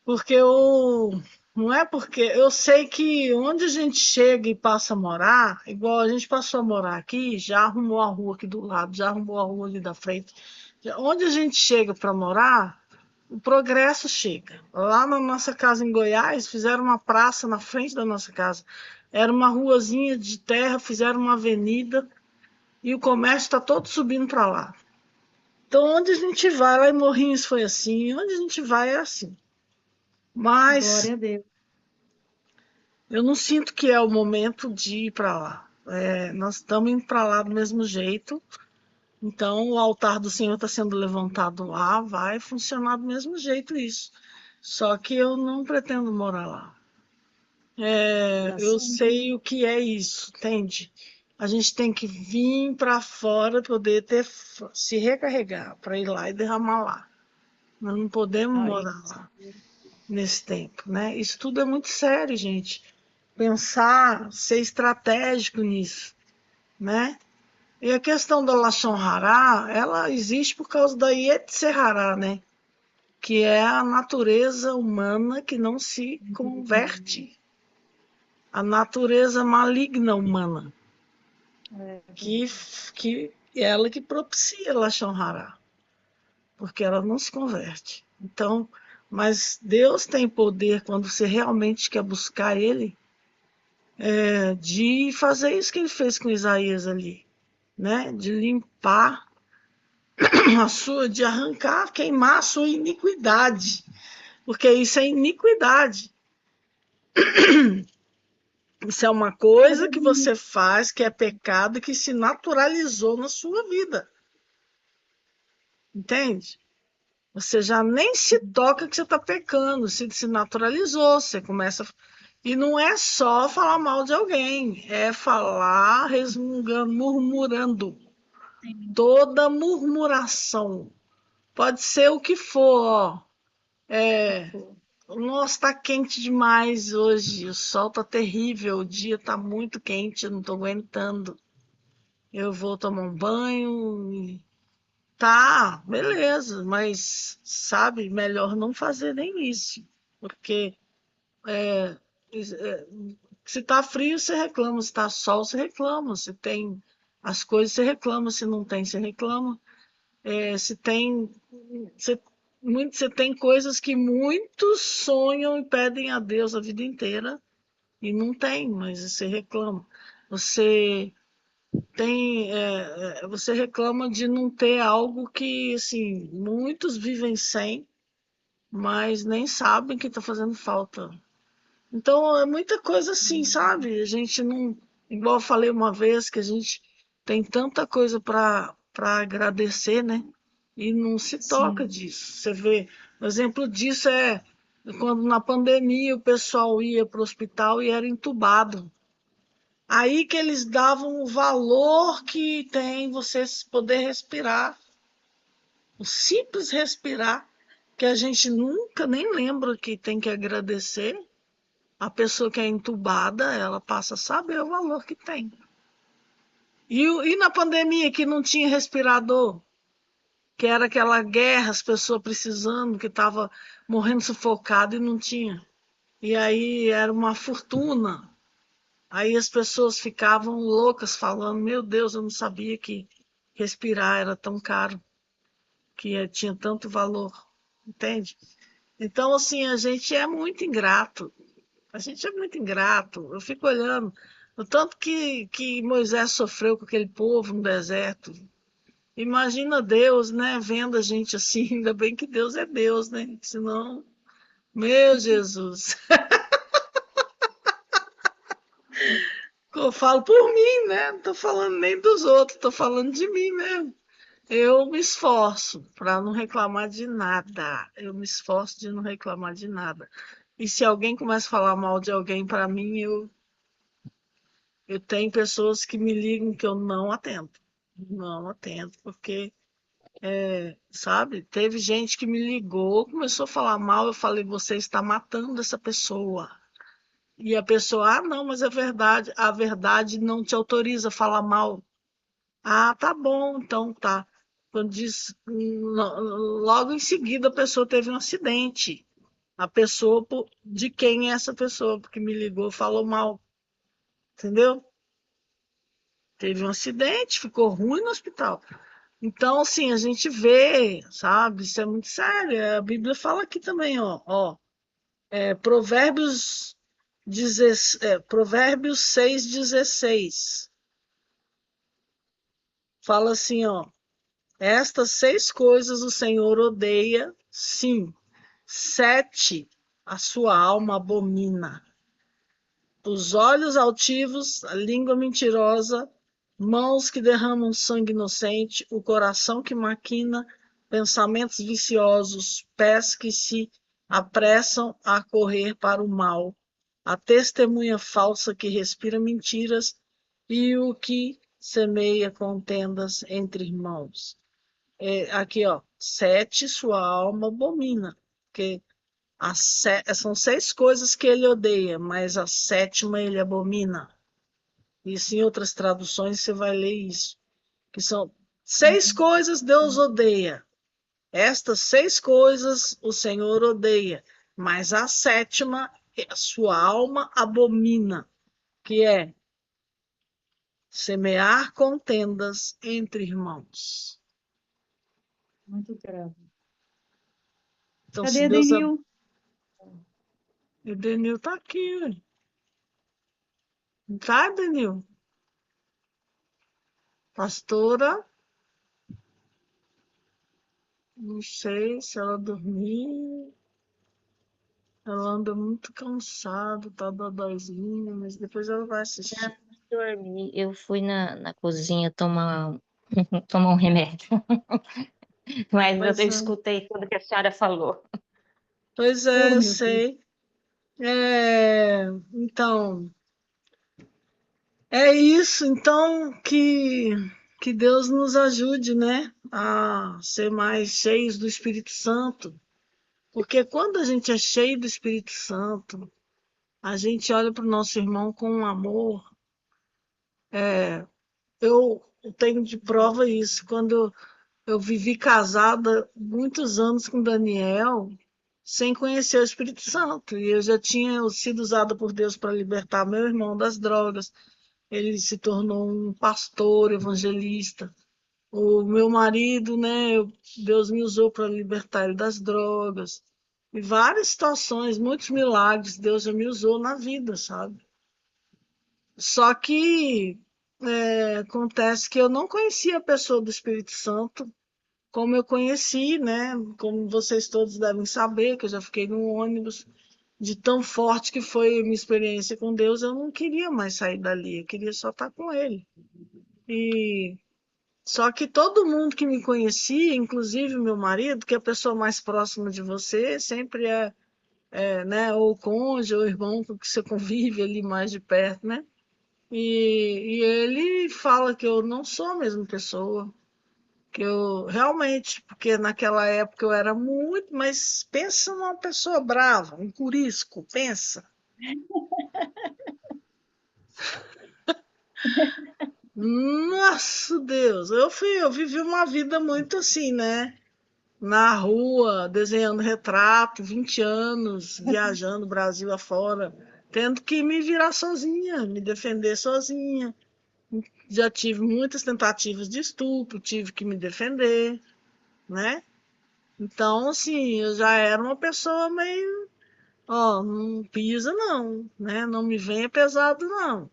Porque eu. Não é porque. Eu sei que onde a gente chega e passa a morar, igual a gente passou a morar aqui, já arrumou a rua aqui do lado, já arrumou a rua ali da frente. Onde a gente chega para morar, o progresso chega. Lá na nossa casa em Goiás, fizeram uma praça na frente da nossa casa. Era uma ruazinha de terra, fizeram uma avenida e o comércio está todo subindo para lá. Então, onde a gente vai, lá em Morrinhos foi assim, onde a gente vai é assim. Mas Glória a Deus. eu não sinto que é o momento de ir para lá. Nós estamos indo para lá do mesmo jeito. Então, o altar do Senhor está sendo levantado lá, vai funcionar do mesmo jeito isso. Só que eu não pretendo morar lá. Tá Eu certo. sei o que é isso, entende? A gente tem que vir para fora, poder se recarregar para ir lá e derramar lá. Nós não podemos Aí, morar lá nesse tempo, né? Isso tudo é muito sério, gente. Pensar, ser estratégico nisso, né? E a questão da Lashon Hara, ela existe por causa da Yetzer Hara, né? Que é a natureza humana que não se converte, a natureza maligna humana, é que, verdade. que é ela que propicia Lashon Hara, porque ela não se converte. Então, mas Deus tem poder quando você realmente quer buscar Ele, de fazer isso que Ele fez com Isaías ali. né? De limpar a sua, de arrancar, queimar a sua iniquidade, porque isso é iniquidade. Isso é uma Mas, coisa que Adenil, você faz, que é pecado, que se naturalizou na sua vida, entende? Você já nem se toca que você está pecando, se naturalizou, você começa. E não é só falar mal de alguém, é falar resmungando, murmurando. sim, Toda murmuração, pode ser o que for, ó. que É, for. nossa, tá quente demais hoje, o sol tá terrível, o dia tá muito quente, eu não tô aguentando. Eu vou tomar um banho. Tá, beleza, mas sabe, melhor não fazer nem isso, porque se tá frio, você reclama, se tá sol, você reclama, se tem as coisas, você reclama, se não tem, você reclama. Se tem, você, você tem coisas que muitos sonham e pedem a Deus a vida inteira e não tem, mas você reclama. Você você reclama de não ter algo que, assim, muitos vivem sem, mas nem sabem que está fazendo falta. Então, é muita coisa assim, sabe? A gente não, igual eu falei uma vez, que a gente tem tanta coisa para agradecer, né? E não se toca Sim, disso. Você vê, um exemplo disso é quando na pandemia o pessoal ia para o hospital e era entubado. Aí que eles davam o valor que tem você poder respirar, o simples respirar, que a gente nunca nem lembra que tem que agradecer. A pessoa que é entubada, ela passa a saber o valor que tem. E na pandemia que não tinha respirador, que era aquela guerra, as pessoas precisando, que estava morrendo sufocado e não tinha. E aí era uma fortuna. Aí as pessoas ficavam loucas falando, meu Deus, eu não sabia que respirar era tão caro, que tinha tanto valor, entende? Então, assim, a gente é muito ingrato. A gente é muito ingrato. Eu fico olhando o tanto que Moisés sofreu com aquele povo no deserto. Imagina Deus, né, vendo a gente assim. Ainda bem que Deus é Deus, né? Senão, meu Jesus. Eu falo por mim, né? Não tô falando nem dos outros, tô falando de mim mesmo. Eu me esforço para não reclamar de nada. Eu me esforço de não reclamar de nada. E se alguém começa a falar mal de alguém para mim, eu tenho pessoas que me ligam que eu não atendo. Não atendo, porque, sabe, teve gente que me ligou, começou a falar mal, eu falei, você está matando essa pessoa. E a pessoa, ah, não, mas é verdade, a verdade não te autoriza a falar mal. Ah, tá bom, então tá. Quando diz, logo em seguida a pessoa teve um acidente. A pessoa, de quem é essa pessoa? Porque me ligou, falou mal, entendeu? Teve um acidente, ficou ruim no hospital. Então, assim, a gente vê, sabe? Isso é muito sério. A Bíblia fala aqui também, ó, Provérbios, Provérbios 6,16. Fala assim, ó. Estas 6 coisas o Senhor odeia, sim. 7 a sua alma abomina: os olhos altivos, a língua mentirosa, mãos que derramam sangue inocente, o coração que maquina pensamentos viciosos, pés que se apressam a correr para o mal, a testemunha falsa que respira mentiras e o que semeia contendas entre irmãos. Aqui, ó, 7 sua alma abomina, porque são 6 coisas que ele odeia, mas a sétima ele abomina. Isso em outras traduções você vai ler isso. Que são 6 coisas Deus odeia. Estas 6 coisas o Senhor odeia, mas a sétima a sua alma abomina, que é semear contendas entre irmãos. muito grave. Então, Cadê se Deus. Adenil? Edenil tá aqui, ué. Não tá, Edenil? Pastora, não sei se ela dormiu. Ela anda muito cansada, tá dodóizinha, mas depois ela vai assistir. Não, dormi. Eu fui na cozinha tomar, tomar um remédio, mas eu Pois é, escutei tudo que a senhora falou. pois Oh, é, eu meu Deus. sei. Então, é isso. Então, que Deus nos ajude, né, a ser mais cheios do Espírito Santo. Porque quando a gente é cheio do Espírito Santo, a gente olha para o nosso irmão com um amor. Eu tenho de prova isso. Quando eu vivi casada muitos anos com Daniel, sem conhecer o Espírito Santo. E eu já tinha sido usada por Deus para libertar meu irmão das drogas. Ele se tornou um pastor, evangelista. O meu marido, né, Deus me usou para libertar ele das drogas. E várias situações, muitos milagres, Deus já me usou na vida, sabe? Só que acontece que eu não conhecia a pessoa do Espírito Santo como eu conheci, né? Como vocês todos devem saber, que eu já fiquei no ônibus, de tão forte que foi a minha experiência com Deus, eu não queria mais sair dali, eu queria só estar com Ele. E só que todo mundo que me conhecia, inclusive o meu marido, que é a pessoa mais próxima de você, sempre né, ou o cônjuge, ou o irmão com que você convive ali mais de perto, né? E ele fala que eu não sou a mesma pessoa, que eu realmente, porque naquela época eu era muito, mas pensa numa pessoa brava, um curisco, pensa. Nossa Deus, eu vivi uma vida muito assim, né? Na rua, desenhando retrato, 20 anos, viajando Brasil afora, tendo que me virar sozinha, me defender sozinha. Já tive muitas tentativas de estupro, tive que me defender, né? Então, assim, eu já era uma pessoa meio, ó, não pisa não, né? Não me venha pesado não.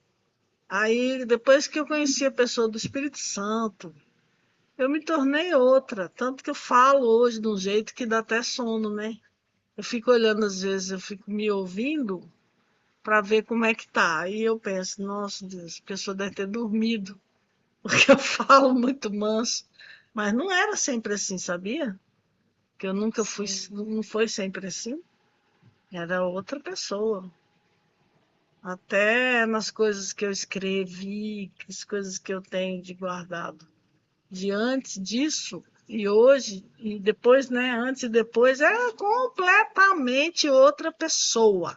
Aí, depois que eu conheci a pessoa do Espírito Santo, eu me tornei outra, tanto que eu falo hoje de um jeito que dá até sono, né? Eu fico olhando às vezes, eu fico me ouvindo para ver como é que tá. Aí eu penso, nossa Deus, a pessoa deve ter dormido, porque eu falo muito manso. Mas não era sempre assim, sabia? Que eu nunca fui, Sim. não foi sempre assim. Era outra pessoa. Até nas coisas que eu escrevi, as coisas que eu tenho de guardado. De antes disso e hoje, e depois, né? Antes e depois, é completamente outra pessoa.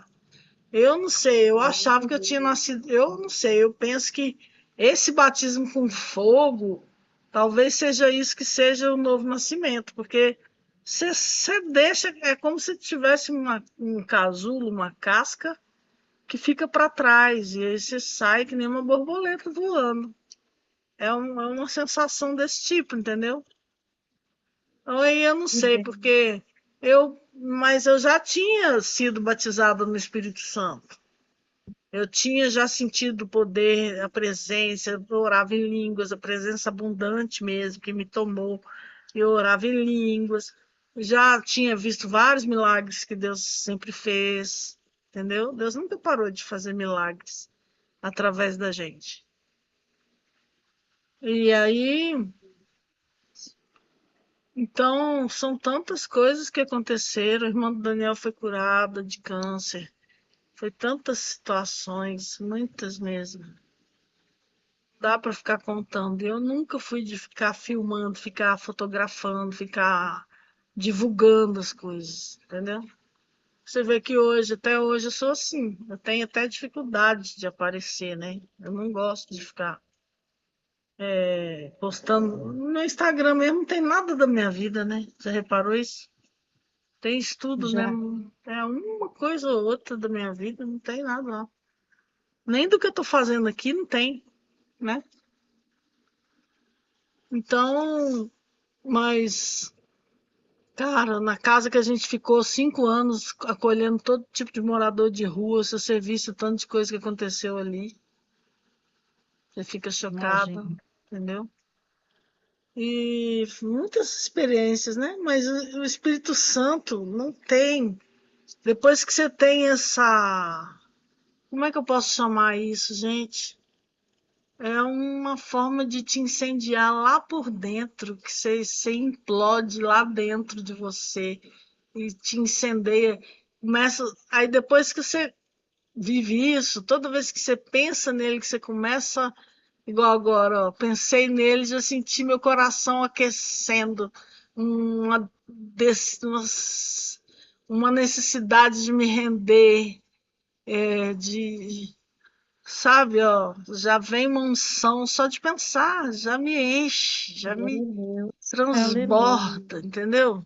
Eu não sei, eu achava que eu tinha nascido. Eu não sei, eu penso que esse batismo com fogo talvez seja isso que seja o novo nascimento, porque você deixa, é como se tivesse um casulo, uma casca que fica para trás, e aí você sai que nem uma borboleta voando. É uma sensação desse tipo, entendeu? Aí eu não Que sei, bem. porque mas eu já tinha sido batizada no Espírito Santo. Eu tinha já sentido o poder, a presença, eu orava em línguas, a presença abundante mesmo que me tomou. Eu orava em línguas. Já tinha visto vários milagres que Deus sempre fez, entendeu? Deus nunca parou de fazer milagres através da gente. E aí, então, são tantas coisas que aconteceram. O irmão do Daniel foi curado de câncer. Foi tantas situações, muitas mesmo. Dá para ficar contando. Eu nunca fui de ficar filmando, ficar fotografando, ficar divulgando as coisas, entendeu? Você vê que hoje, até hoje, eu sou assim. Eu tenho até dificuldade de aparecer, né? Eu não gosto de ficar postando. No Instagram mesmo não tem nada da minha vida, né? Você reparou isso? Tem estudo, né? Já. É uma coisa ou outra da minha vida, não tem nada, não. Nem do que eu tô fazendo aqui não tem, né? Então, mas cara, na casa que a gente ficou 5 anos acolhendo todo tipo de morador de rua, se você visse o tanto de coisa que aconteceu ali, você fica chocada, Imagino. entendeu? e muitas experiências, né? Mas o Espírito Santo não tem. Depois que você tem essa. Como é que eu posso chamar isso, gente? É uma forma de te incendiar lá por dentro, que você implode lá dentro de você e te incendeia. Começa, aí depois que você vive isso, toda vez que você pensa nele, que você começa, igual agora, ó, pensei nele, já senti meu coração aquecendo, uma necessidade de me render, de sabe, ó, já vem uma unção só de pensar, já me enche, já Glória me a Deus. Aleluia. transborda, entendeu?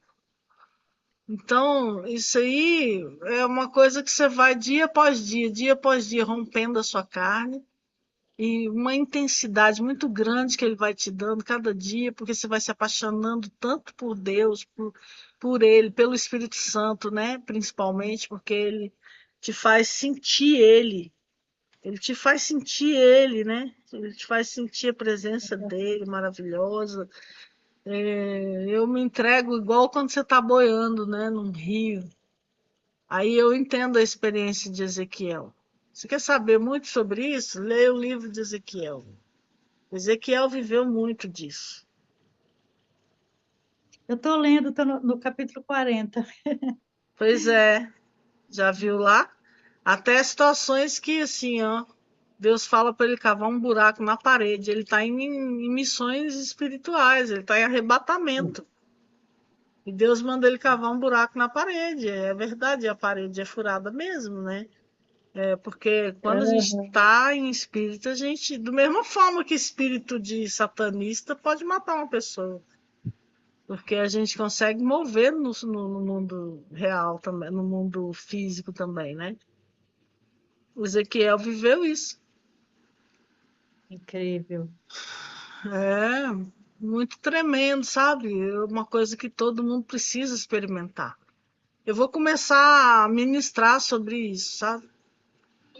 Então, isso aí é uma coisa que você vai dia após dia, rompendo a sua carne, e uma intensidade muito grande que ele vai te dando cada dia, porque você vai se apaixonando tanto por Deus, por ele, pelo Espírito Santo, né? Principalmente, porque ele te faz sentir ele. Ele te faz sentir ele, né? Ele te faz sentir a presença dele maravilhosa. Eu me entrego igual quando você está boiando, né, num rio. Aí eu entendo a experiência de Ezequiel. Você quer saber muito sobre isso? Leia o livro de Ezequiel. Ezequiel viveu muito disso. Eu estou lendo, estou no capítulo 40. Pois é, já viu lá? Até situações que, assim, ó, Deus fala para ele cavar um buraco na parede. Ele está em missões espirituais, ele está em arrebatamento. E Deus manda ele cavar um buraco na parede. É verdade, a parede é furada mesmo, né? É porque quando a gente Aham. está em espírito, a gente, da mesma forma que espírito de satanista pode matar uma pessoa. Porque a gente consegue mover no mundo real também, no mundo físico também, né? O Ezequiel viveu isso. Incrível. É muito tremendo, sabe? É uma coisa que todo mundo precisa experimentar. Eu vou começar a ministrar sobre isso, sabe?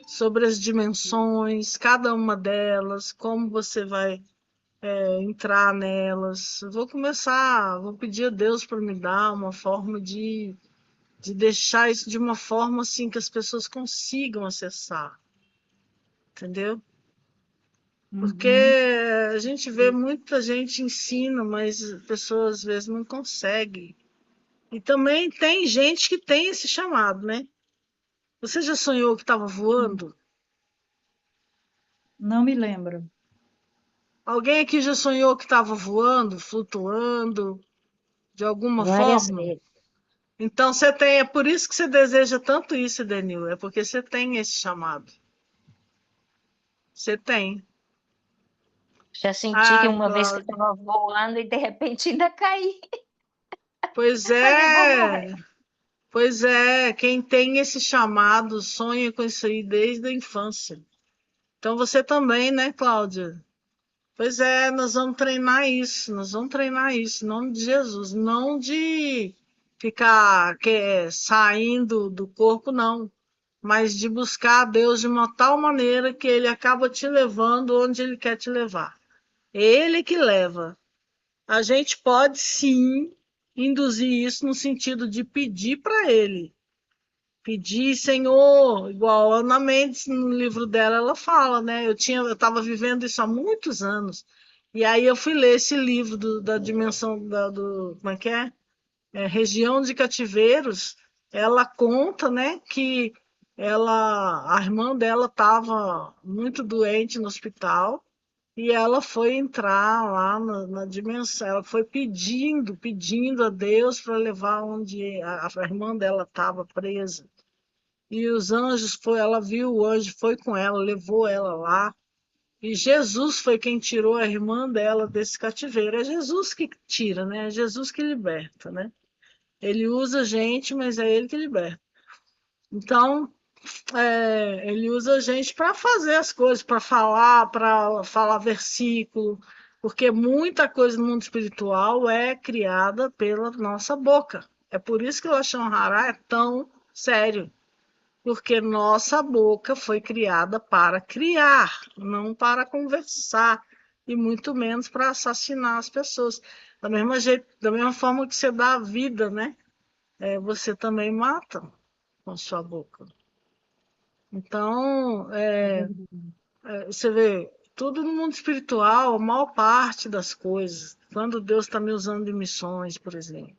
Sobre as dimensões, cada uma delas, como você vai entrar nelas. Eu vou começar, vou pedir a Deus para me dar uma forma de deixar isso de uma forma assim que as pessoas consigam acessar, entendeu? Porque Uhum. a gente vê muita gente ensina, mas as pessoas às vezes não conseguem. E também tem gente que tem esse chamado, né? Você já sonhou que estava voando? Não me lembro. Alguém aqui já sonhou que estava voando, flutuando, de alguma Várias forma? vezes. Então você tem, é por isso que você deseja tanto isso, Denil, é porque você tem esse chamado. Você tem. Já senti que Ah, uma vez que eu Cláudia. estava voando e de repente ainda caí. Pois Falei, vou é, morrer. pois é, quem tem esse chamado sonha com isso aí desde a infância. Então você também, né, Cláudia? Pois é, nós vamos treinar isso, em nome de Jesus, não de ficar saindo do corpo, não, mas de buscar a Deus de uma tal maneira que Ele acaba te levando onde Ele quer te levar. É Ele que leva. A gente pode sim induzir isso no sentido de pedir para Ele. Pedir, Senhor, igual a Ana Mendes, no livro dela, ela fala, né? Eu estava vivendo isso há muitos anos. E aí eu fui ler esse livro da dimensão como é que é? Região de Cativeiros. Ela conta, né, que a irmã dela estava muito doente no hospital e ela foi entrar lá na dimensão. Ela foi pedindo a Deus para levar onde a irmã dela estava presa. E os anjos ela viu o anjo, foi com ela, levou ela lá. E Jesus foi quem tirou a irmã dela desse cativeiro. É Jesus que tira, né? É Jesus que liberta, né? Ele usa a gente, mas é ele que liberta. Então, ele usa a gente para fazer as coisas, para falar versículo, porque muita coisa no mundo espiritual é criada pela nossa boca. É por isso que o Lashon Hara é tão sério. Porque nossa boca foi criada para criar, não para conversar, e muito menos para assassinar as pessoas. Da mesma forma que você dá a vida, né? Você também mata com sua boca. Então, você vê, tudo no mundo espiritual, a maior parte das coisas, quando Deus está me usando em missões, por exemplo,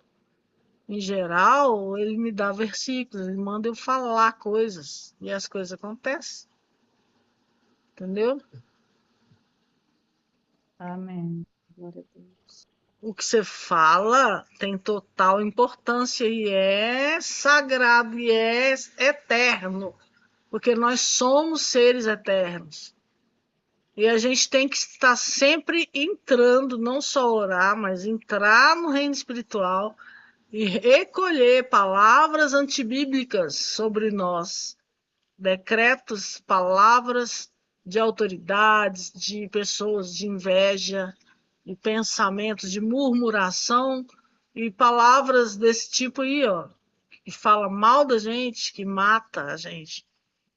em geral, ele me dá versículos, ele manda eu falar coisas, e as coisas acontecem, entendeu? Amém. Glória a Deus. O que você fala tem total importância e é sagrado e é eterno, porque nós somos seres eternos. E a gente tem que estar sempre entrando, não só orar, mas entrar no reino espiritual e recolher palavras antibíblicas sobre nós, decretos, palavras de autoridades, de pessoas de inveja, de pensamentos, de murmuração e palavras desse tipo aí, ó, que fala mal da gente, que mata a gente.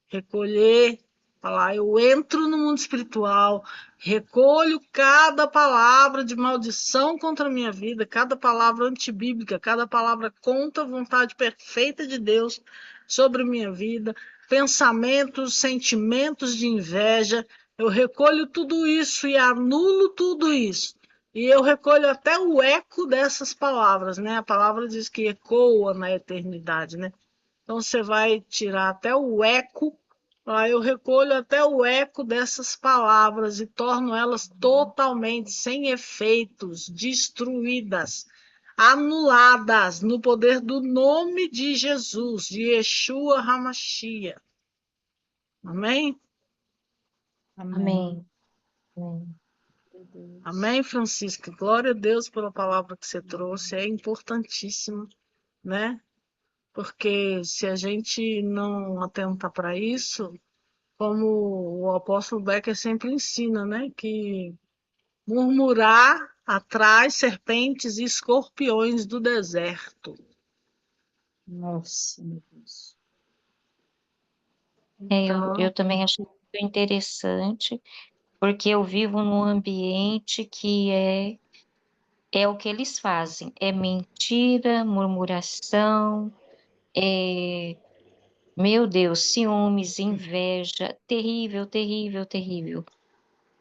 Recolher, falar, eu entro no mundo espiritual, recolho cada palavra de maldição contra a minha vida, cada palavra antibíblica, cada palavra contra a vontade perfeita de Deus sobre minha vida, pensamentos, sentimentos de inveja, eu recolho tudo isso e anulo tudo isso. E eu recolho até o eco dessas palavras, né? A palavra diz que ecoa na eternidade, né? Então você vai tirar até o eco, eu recolho até o eco dessas palavras e torno elas totalmente sem efeitos, destruídas, anuladas no poder do nome de Jesus, de Yeshua HaMashiach. Amém? Amém. Amém. Amém. Meu Deus. Amém, Francisca? Glória a Deus pela palavra que você trouxe, é importantíssimo, né? Porque se a gente não atentar para isso, como o apóstolo Becker sempre ensina, né? Que murmurar atrai serpentes e escorpiões do deserto. Nossa, meu Deus. Eu Então, também acho muito interessante, porque eu vivo num ambiente que é o que eles fazem, é mentira, murmuração, meu Deus, ciúmes, inveja, terrível, terrível, terrível,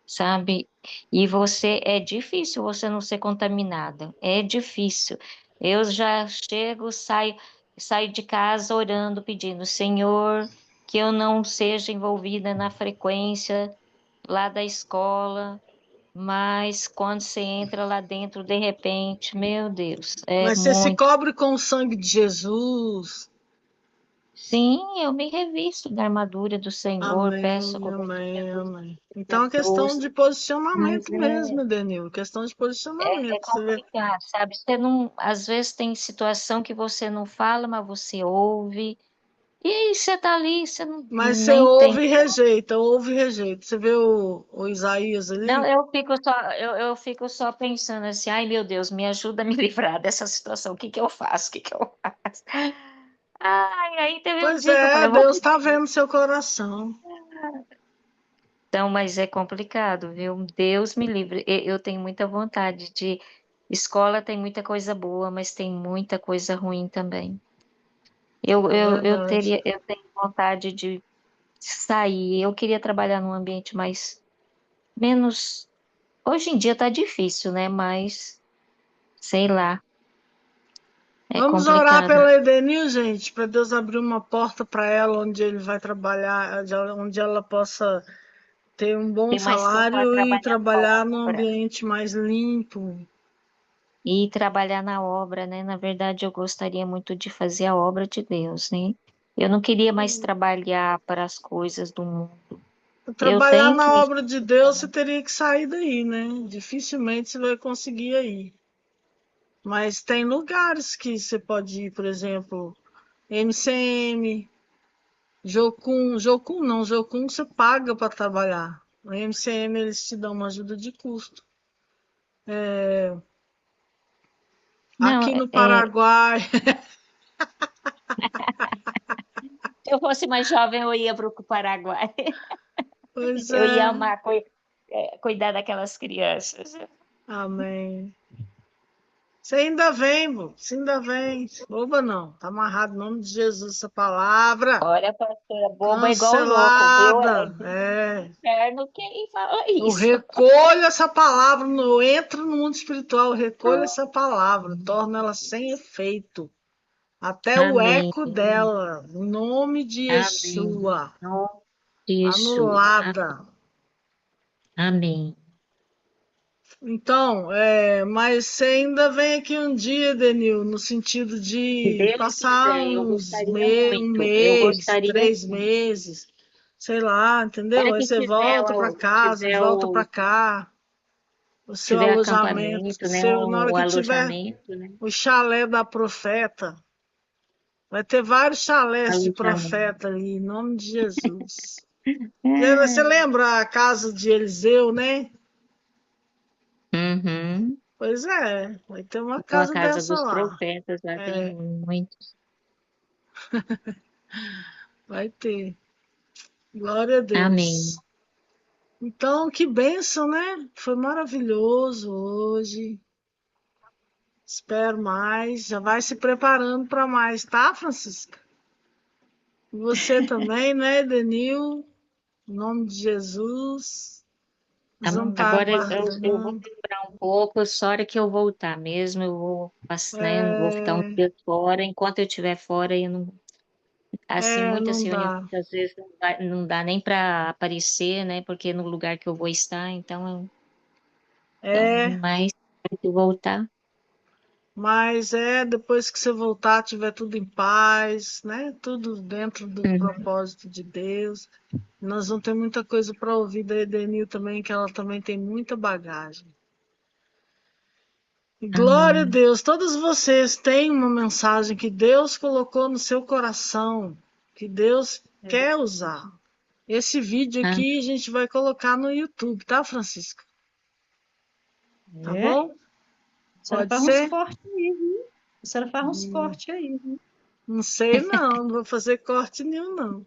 sabe? E é difícil você não ser contaminada, é difícil. Eu já chego, saio de casa orando, pedindo, Senhor, que eu não seja envolvida na frequência lá da escola, mas quando você entra lá dentro, de repente, meu Deus, é mas você se muito. cobre com o sangue de Jesus. Sim, eu me revisto da armadura do Senhor, peço a Amém, cobertura amém, do amém. Então, é questão Jesus, de mas posicionamento mesmo, Edenil. Questão de é posicionamento. Você vê. complicado, sabe? Você não, às vezes tem situação que você não fala, mas você ouve, e aí você tá ali, você não, Mas você nem tem. ouve e rejeita, ouve e rejeita. Você vê o Isaías Não, ali? eu fico só pensando assim, ai meu Deus, me ajuda a me livrar dessa situação, o que que eu faço, o que que eu faço? Ai, aí teve um Pois dia que eu é, falei, eu vou Deus está pedir. vendo seu coração. Então, mas é complicado, viu? Deus me livre. Eu tenho muita vontade de. Escola tem muita coisa boa, mas tem muita coisa ruim também. É verdade. Eu tenho vontade de sair. Eu queria trabalhar num ambiente mais, menos. Hoje em dia tá difícil, né? Mas, sei lá, é Vamos orar complicado. pela Edenil, gente, para Deus abrir uma porta para ela onde ele vai trabalhar, onde ela possa ter um bom Ter mais tempo para salário e trabalhar na trabalhar num obra. ambiente mais limpo. E trabalhar na obra, né? Na verdade, eu gostaria muito de fazer a obra de Deus, né? Eu não queria mais trabalhar para as coisas do mundo. Eu Trabalhar tenho na que. obra de Deus, você teria que sair daí, né? Dificilmente você vai conseguir ir. Mas tem lugares que você pode ir, por exemplo, MCM, Jocum. Jocum não, Jocum você paga para trabalhar. No MCM eles te dão uma ajuda de custo. Não, Aqui no Paraguai, se eu fosse mais jovem, eu ia para o Paraguai. pois Eu ia é. amar cuidar daquelas crianças. Amém. Você ainda vem, vô. Você ainda vem. Boba não. Tá amarrado em nome de Jesus essa palavra. Olha, pastora, boba é igual louco, viu? É Cancelada. do É. inferno quem fala Eu isso. recolho essa palavra, eu entro no mundo espiritual, eu recolho essa palavra, torno ela sem efeito. Até o Amém, eco dela, em nome de amém. Yeshua, Em nome de Yeshua. anulada. Amém. Então, mas você ainda vem aqui um dia, Denil, no sentido Se de Deus passar quiser, eu gostaria um muito. Eu mês, gostaria 3 meses, sei lá, entendeu? Hora Aí que você volta para casa, volta para cá, o seu tiver alojamento, acampamento, né? na hora O que tiver alojamento, né? o chalé da profeta, vai ter vários chalés de Alojamento. profeta ali, em nome de Jesus. Você É. lembra a casa de Eliseu, né? Uhum. Pois é, vai ter uma Então, a casa casa dessa dos lá. profetas lá tem É, muitos. vai ter. Glória a Amém. Deus. Então, que bênção, né? Foi maravilhoso hoje. Espero mais. Já vai se preparando para mais, tá, Francisca? E você também, né, Denil? Em nome de Jesus. Nós vamos estar Agora eu vou aguardando. demorar um pouco, só a hora que eu voltar mesmo, eu vou, né, vou ficar um É, dia fora. Enquanto eu estiver fora, eu não, assim, muitas não reuniões, dá. às vezes não dá nem para aparecer, né, porque no lugar que eu vou estar, então, É, mas quando eu voltar, mas depois que você voltar, tiver tudo em paz, né? Tudo dentro do uhum, propósito de Deus. Nós vamos ter muita coisa para ouvir da Edenil também, que ela também tem muita bagagem. E glória a amém, Deus, todos vocês têm uma mensagem que Deus colocou no seu coração, que Deus É quer verdade. usar. Esse vídeo amém, aqui a gente vai colocar no YouTube, tá, Francisca? Tá É, bom? a senhora Pode faz uns ser? cortes aí, viu? A senhora faz uns Hum, cortes aí, viu? Não sei não, não vou fazer corte nenhum não.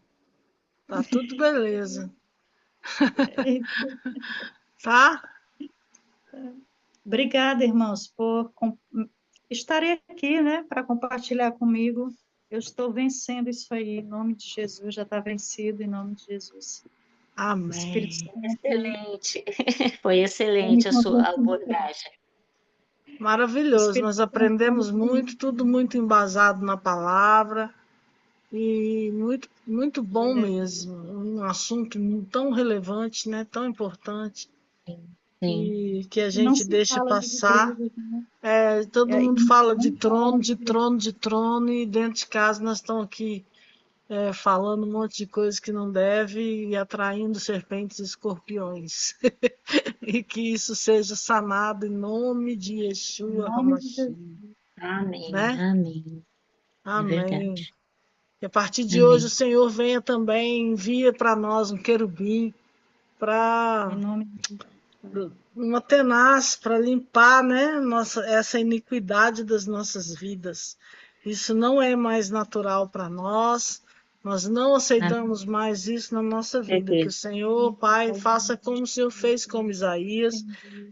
Tá tudo beleza, Eita. tá? Obrigada, irmãos, estarem aqui, né, para compartilhar comigo. Eu estou vencendo isso aí, em nome de Jesus, já está vencido, em nome de Jesus. O Espírito Amém. Santo excelente, foi vai me excelente a sua conduzindo. abordagem. O Maravilhoso, Espírito nós Santo vai me aprendemos muito, tudo conduzindo. muito embasado na palavra e muito, muito bom mesmo. Um assunto tão relevante, né? Tão importante Sim, e que a Não gente se deixa fala de passar. igreja, né? Todo mundo fala de Não fala trono, de de igreja. trono, de trono e dentro de casa nós estamos aqui falando um monte de coisa que não deve e atraindo serpentes e escorpiões. E que isso seja sanado em nome de Em Yeshua nome de HaMashiach, Jesus. amém, né? amém, é Amém. verdade, E a partir de hoje o amém, Senhor venha também, envia para nós um querubim Em para nome de Jesus. uma tenaz para limpar, né, essa iniquidade das nossas vidas. Isso não é mais natural para nós. Nós não na aceitamos mais isso na nossa vida. Que o certeza, Senhor, Pai, faça como o Senhor fez com Isaías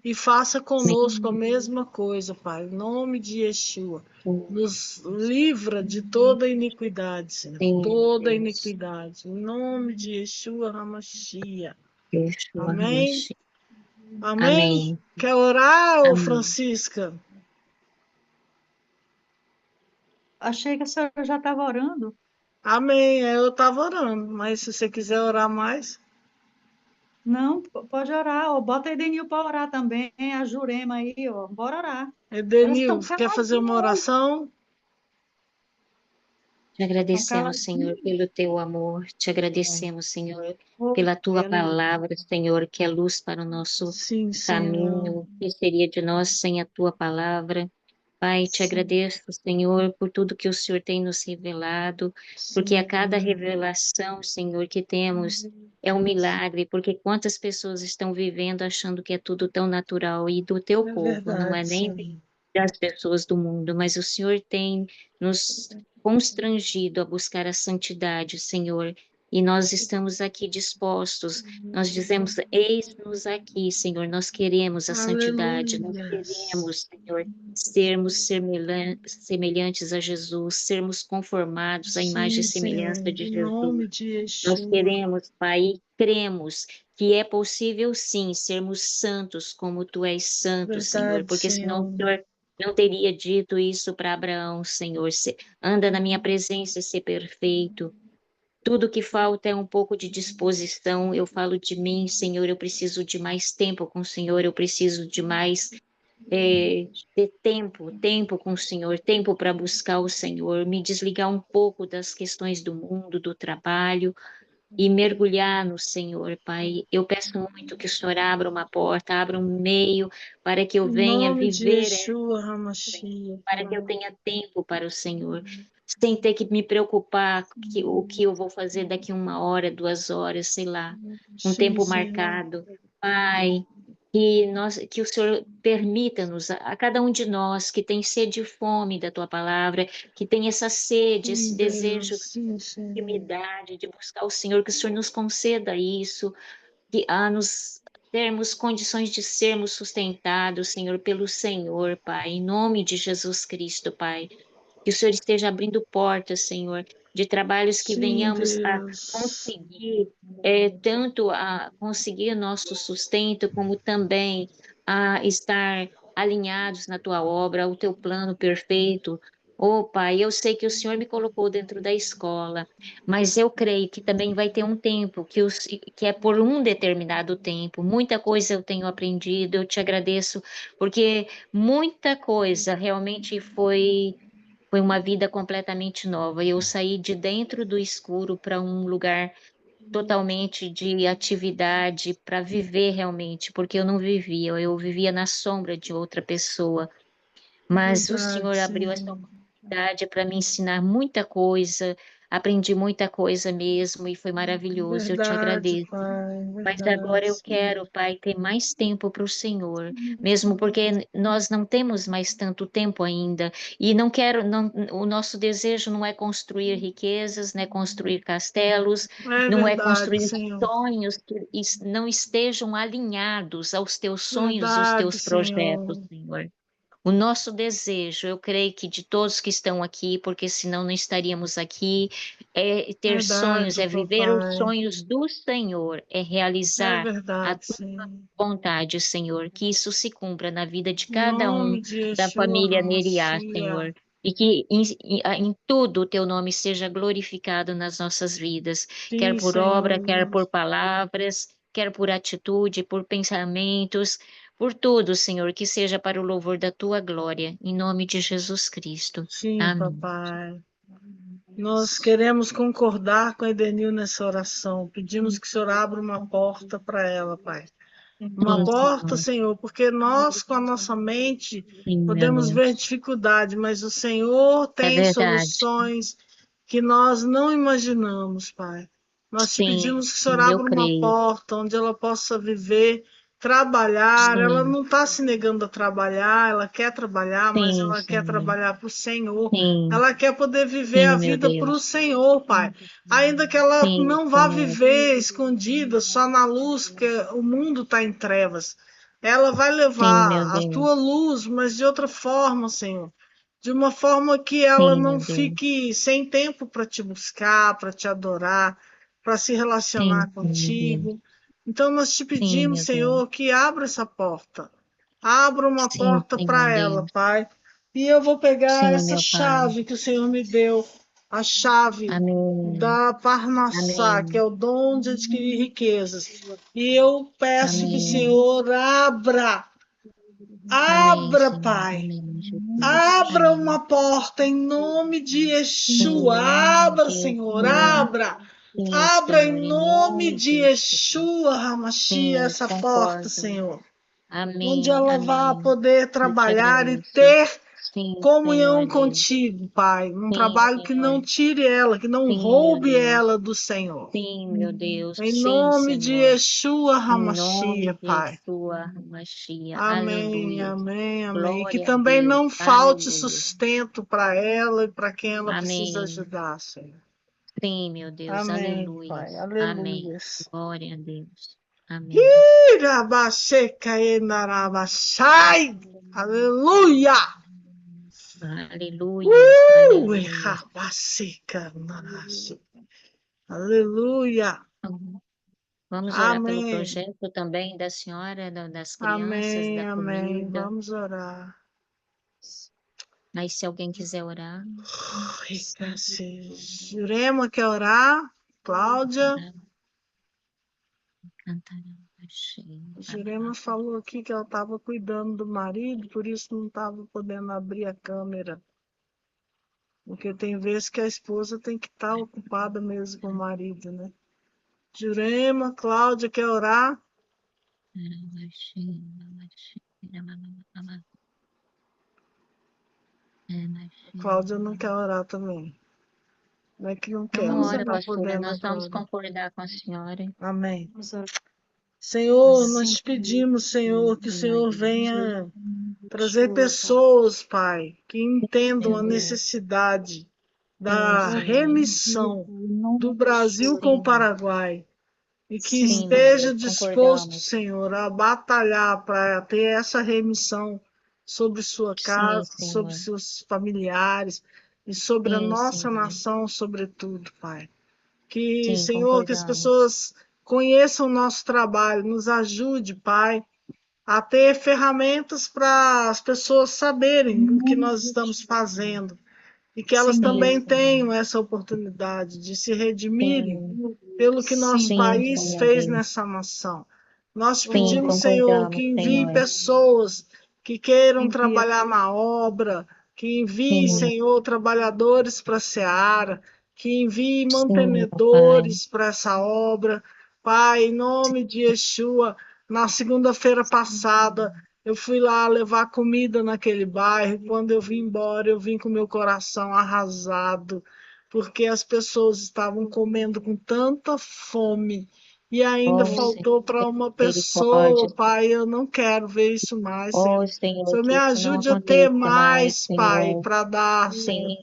e faça conosco a mesma coisa, Pai. Em nome de Yeshua. Nos livra de toda iniquidade, Senhor. sim, Toda Deus, iniquidade. Em nome de Yeshua HaMashiach. Yeshua Amém. HaMashiach, Amém? amém, Quer orar, ô amém. Francisca? Achei que a senhora já estava orando. Amém. Eu estava orando, mas se você quiser orar mais, Não, pode orar. Ó, bota a Edenil para orar também, a Jurema aí, ó. Bora orar. Elas Edenil, estão quer fazer uma caladinhas hoje. oração? Te Estão agradecemos, Senhor, caladinhas. pelo teu amor, te É. agradecemos, Senhor, Oh, pela tua aleluia. palavra, Senhor, que é luz para o nosso Sim, Senhor. caminho, que seria de nós sem a tua palavra. Pai, te Sim, agradeço, Senhor, por tudo que o Senhor tem nos revelado, porque a cada Sim. revelação, Senhor, que temos é um milagre, porque quantas pessoas estão vivendo achando que é tudo tão natural e do teu É povo, não é verdade, nem Senhor. das pessoas do mundo, mas o Senhor tem nos constrangido a buscar a santidade, Senhor, e nós estamos aqui dispostos. Nós dizemos: eis-nos aqui, Senhor, nós queremos a santidade, nós Aleluia. queremos, Senhor, sermos semelhantes a Jesus, sermos conformados à imagem e Sim, Senhor, semelhança de em Jesus. nome de Nós Yeshua. queremos, Pai, e cremos que é possível sim sermos santos como Tu és santo, Senhor, Verdade, porque senão o Senhor. Senhor não teria dito isso para Abraão, Senhor. Anda na minha presença e ser perfeito. Tudo que falta é um pouco de disposição. Eu falo de mim, Senhor, eu preciso de mais tempo com o Senhor, eu preciso de mais ter tempo com o Senhor, tempo para buscar o Senhor, me desligar um pouco das questões do mundo, do trabalho e mergulhar no Senhor, Pai. Eu peço muito que o Senhor abra uma porta, abra um meio para que eu Em venha nome de viver Yeshua, Hamashia. para que eu tenha tempo para o Senhor, sem ter que me preocupar o que eu vou fazer daqui 1 hora, 2 horas, sei lá, um Sim, tempo Senhor. marcado. Pai, que o Senhor permita-nos, a cada um de nós que tem sede e fome da Tua palavra, que tem essa sede, esse Sim, desejo Deus. Sim, de Senhor. intimidade, de buscar o Senhor, que o Senhor nos conceda isso, que nos termos condições de sermos sustentados, Senhor, pelo Senhor, Pai, em nome de Jesus Cristo, Pai. Que o Senhor esteja abrindo portas, Senhor, de trabalhos que Sim, venhamos a Deus. conseguir, tanto a conseguir nosso sustento, como também a estar alinhados na tua obra, o teu plano perfeito. Oh, Pai, eu sei que o Senhor me colocou dentro da escola, mas eu creio que também vai ter um tempo, que é por um determinado tempo. Muita coisa eu tenho aprendido, eu te agradeço, porque muita coisa realmente foi uma vida completamente nova. Eu saí de dentro do escuro para um lugar totalmente de atividade, para viver realmente, porque eu não vivia, eu vivia na sombra de outra pessoa. Mas o Verdade, Senhor abriu essa Senhor. oportunidade para me ensinar muita coisa, aprendi muita coisa mesmo e foi maravilhoso. Eu te Verdade, agradeço. Pai. Mas Verdade, agora eu Senhor. quero, Pai, ter mais tempo para o Senhor, mesmo porque nós não temos mais tanto tempo ainda. E não quero, não, o nosso desejo não é construir riquezas, não é construir castelos, É não é verdade, construir Senhor. sonhos que não estejam alinhados aos teus sonhos e os Verdade, teus projetos, Senhor. Senhor. O nosso desejo, eu creio que de todos que estão aqui, porque senão não estaríamos aqui, é ter sonhos, Verdade, é viver os papai. sonhos do Senhor, é É realizar a verdade, tua Senhor. vontade, Senhor, que isso se cumpra na vida de Em cada um nome de da Yeshua família Neriá, HaMashiach. Senhor, e que em tudo o teu nome seja glorificado nas nossas vidas, quer Sim, por obra, Senhor. quer por palavras, quer por atitude, por pensamentos, por tudo, Senhor, que seja para o louvor da tua glória, em nome de Jesus Cristo. Sim, Amém. papai. Nós queremos concordar com a Edenil nessa oração. Pedimos que o Senhor abra uma porta para ela, Pai. Uma Sim, porta, Senhor. Senhor, porque nós, com a nossa mente, Sim, meu podemos ver Deus. dificuldade, mas o Senhor É tem verdade. soluções que nós não imaginamos, Pai. Nós te Sim, pedimos que o Senhor sim, eu abra uma creio. porta onde ela possa viver, trabalhar. Ela Sim, não está se negando a trabalhar, ela quer trabalhar, mas sim, ela quer Senhor. trabalhar para o Senhor. Sim, Ela quer poder viver a sim, meu vida para o Deus. Senhor, Pai. Ainda que ela Sim, não vá Senhor. viver escondida só na luz, porque o mundo está em trevas. Ela vai Sim, meu levar a Deus. tua luz, mas de outra forma, Senhor. De uma forma que ela Sim, não meu Deus. fique sem tempo para te buscar, para te adorar, para se Sim, relacionar sim, meu Deus. contigo. Então nós te Sim, pedimos, meu Deus. Senhor, que abra essa porta. Abra uma Sim, porta sim, meu para ela, Deus. Pai. E eu vou pegar Sim, essa meu Pai. chave que o Senhor me deu, a chave Amém. da Parnassá, que é Amém. o dom de adquirir riquezas. E eu peço que o Amém. Senhor abra, Amém, abra, Senhor. Pai. Amém, Jesus. Abra Amém. uma porta em nome de Yeshua. Sim, meu Abra, Deus, Senhor, sim. abra. Sim, Abra Senhor, em em nome nome de de Jesus. Yeshua, Hamashia, Sim, essa porta, concordo. Senhor. Onde Amém, ela vai amém. poder Eu te trabalhar e agradeço. ter Sim, comunhão Senhor Deus. contigo, Pai. Um Sim, trabalho que não Senhor. tire ela, que não Sim, meu roube Deus. ela do Senhor. Sim, meu Deus. Em Sim, nome de Senhor. Yeshua Em nome HaMashiach, de Pai. Yeshua HaMashiach. Amém, Aleluia. amém, amém. E que Glória a também Deus. não falte Aleluia. sustento para ela e para quem ela precisa Amém. ajudar, Senhor. Sim, meu Deus, Amém, aleluia. Pai. Amém. Aleluias. Glória a Deus. Amém. Irabaxecaenarabachai. Aleluia. Aleluias, aleluias. Rabasecanarache. Aleluia. Vamos orar pelo Amém. projeto também da senhora, das crianças, Amém, da amém. comida. Vamos orar. Mas se alguém quiser orar, Jurema quer orar? Cláudia? Jurema falou aqui que ela estava cuidando do marido, por isso não estava podendo abrir a câmera. Porque tem vezes que a esposa tem que estar ocupada mesmo com o marido, né? Jurema, Cláudia quer orar? Cláudia não quer orar também. Não é que não quer, Então, ela não ora, está pastora, podendo nós vamos agora. concordar com a senhora. Amém. Vamos orar. Senhor, nós te pedimos, Senhor, que o Senhor venha trazer pessoas, Pai, que entendam a necessidade da remissão do Brasil com o Paraguai e que Sim, meu esteja Deus, disposto, concordamos. Senhor, a batalhar para ter essa remissão sobre sua Sim, casa, sobre Senhor. seus familiares e sobre a Sim, nossa Senhor. nação, sobretudo, Pai. Que, Sim, Senhor, que as concordamos. pessoas conheçam o nosso trabalho, nos ajude, Pai, a ter ferramentas para as pessoas saberem o que nós estamos fazendo e que elas Sim, também Senhor. tenham essa oportunidade de se redimirem Sim, pelo que nosso sim, país Senhor fez Deus. nessa nação. Nós te Sim, pedimos, Senhor, concordamos, que envie Senhor. pessoas que queiram envia. trabalhar na obra, que envie, Sim, Senhor, trabalhadores para a seara, que envie sim, meu Pai. mantenedores para essa obra. Pai, em nome de Yeshua, na segunda-feira passada, eu fui lá levar comida naquele bairro. Quando eu vim embora, eu vim com meu coração arrasado, porque as pessoas estavam comendo com tanta fome e ainda Oh, Senhor, faltou para tem uma misericórdia. pessoa. Pai, eu não quero ver isso mais, Senhor. Oh, Senhor, Senhor, me que isso não ajude a ter aconteça mais, mais, Pai, Senhor. para dar, Senhor. Sim,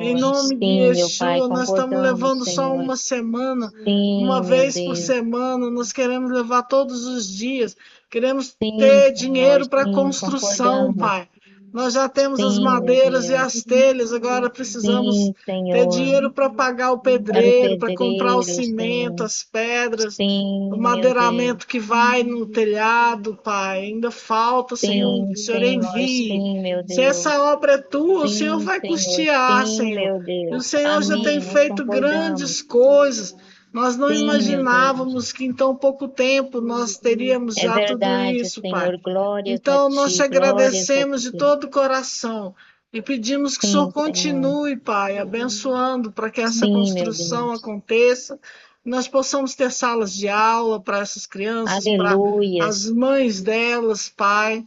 Em Senhor. nome de Sim, meu Pai, Yeshua, nós estamos concordamos, levando só Senhor. uma semana, uma Sim, meu vez por Deus. semana, nós queremos levar todos os dias, queremos Sim, ter Senhor. dinheiro para Sim, construção, concordamos. Pai. Nós já temos as Sim, meu madeiras e Deus. as telhas, agora precisamos Sim, ter Senhor. dinheiro para pagar o Para o pedreiro, para comprar o pedreiro, cimento, Senhor. as pedras, o Sim, meu Deus. madeiramento que vai no telhado, Pai. Ainda falta, Senhor, que Sim, o Senhor Senhor. envie. Sim, meu Se essa Deus. obra é tua, o Senhor Sim, vai Senhor. custear, Sim, Senhor. meu E o Deus. Senhor já tem Amém. Nós feito concordamos. grandes coisas. Nós não Sim, meu Deus. imaginávamos que em tão pouco tempo nós teríamos É já tudo verdade, isso, Pai. Senhor. Glórias a Então, nós te ti, glórias a agradecemos de ti. todo o coração e pedimos que o Senhor Sim, Senhor. continue, Pai, abençoando para que essa Sim, meu construção Deus. aconteça. Nós possamos ter salas de aula para essas crianças, para as Aleluias. mães delas, Pai.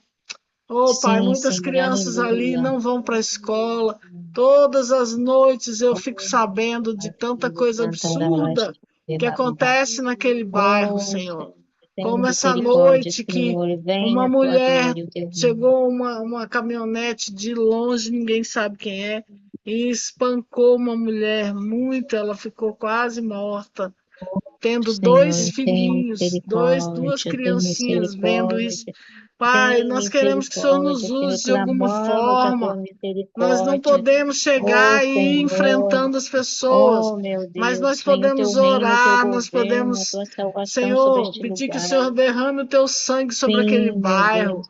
Oh, Pai, Sim, muitas Senhor. crianças ali Aleluia. não vão para a escola. Todas as noites eu fico sabendo de tanta coisa absurda que acontece naquele bairro, Oh, Senhor. Senhor. Tem Como essa misericórdia, noite que Senhor. uma Venha a tua mulher glória, o teu reino. chegou uma caminhonete de longe, ninguém sabe quem é, e espancou uma mulher muito, ela ficou quase morta, tendo dois Senhor, tem filhinhos, duas misericórdia, tem criancinhas vendo isso. misericórdia, Pai, tem nós queremos que o Senhor nos misericórdia, Senhor, use de alguma clamamos a tua forma. Nós não misericórdia. podemos Oh, chegar e ir Senhor, enfrentando as pessoas, oh, meu mas nós Deus, venha o teu podemos reino, o teu orar, nós governo, a podemos, tua salvação sobre Senhor, este pedir que o lugar. Senhor derrame o teu sangue sobre aquele Sim, meu bairro, Deus,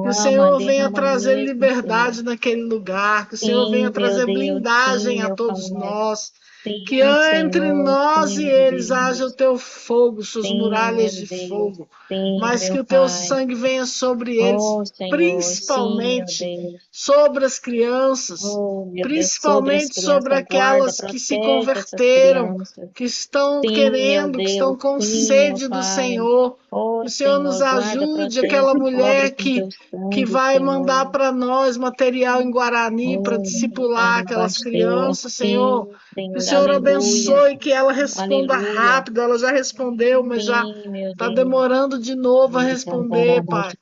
que o derrama, Senhor venha derrama trazer mesmo, Senhor. liberdade naquele lugar, que o Senhor venha Sim, meu trazer Deus, sim, blindagem a meu todos Pai. nós, que Sim, entre Senhor, nós e sim, meu eles haja o Deus. teu fogo, suas Sim, muralhas meu de Deus. fogo, Sim, mas que meu o teu Pai. sangue venha sobre eles, Oh, Senhor, sim, meu principalmente Deus. sobre as crianças, Oh, meu Deus, sobre as principalmente sobre crianças, guarda, aquelas que se protege essas converteram, crianças. que estão Sim, meu querendo, que estão Deus, com sim, meu sede do Pai. Senhor. Oh, Que o Senhor nos Senhor, guarda, ajude, aquela protege, cobre mulher com teu que sangue, vai mandar Senhor. para nós material em Guarani para Oh, discipular aquelas Alabasteu, crianças, Senhor. sim, Que o Senhor, Senhor Senhor Aleluia. abençoe, que ela responda Aleluia. rápido. Ela já respondeu, mas já Sim, meu está Deus. demorando de novo a responder, Pai.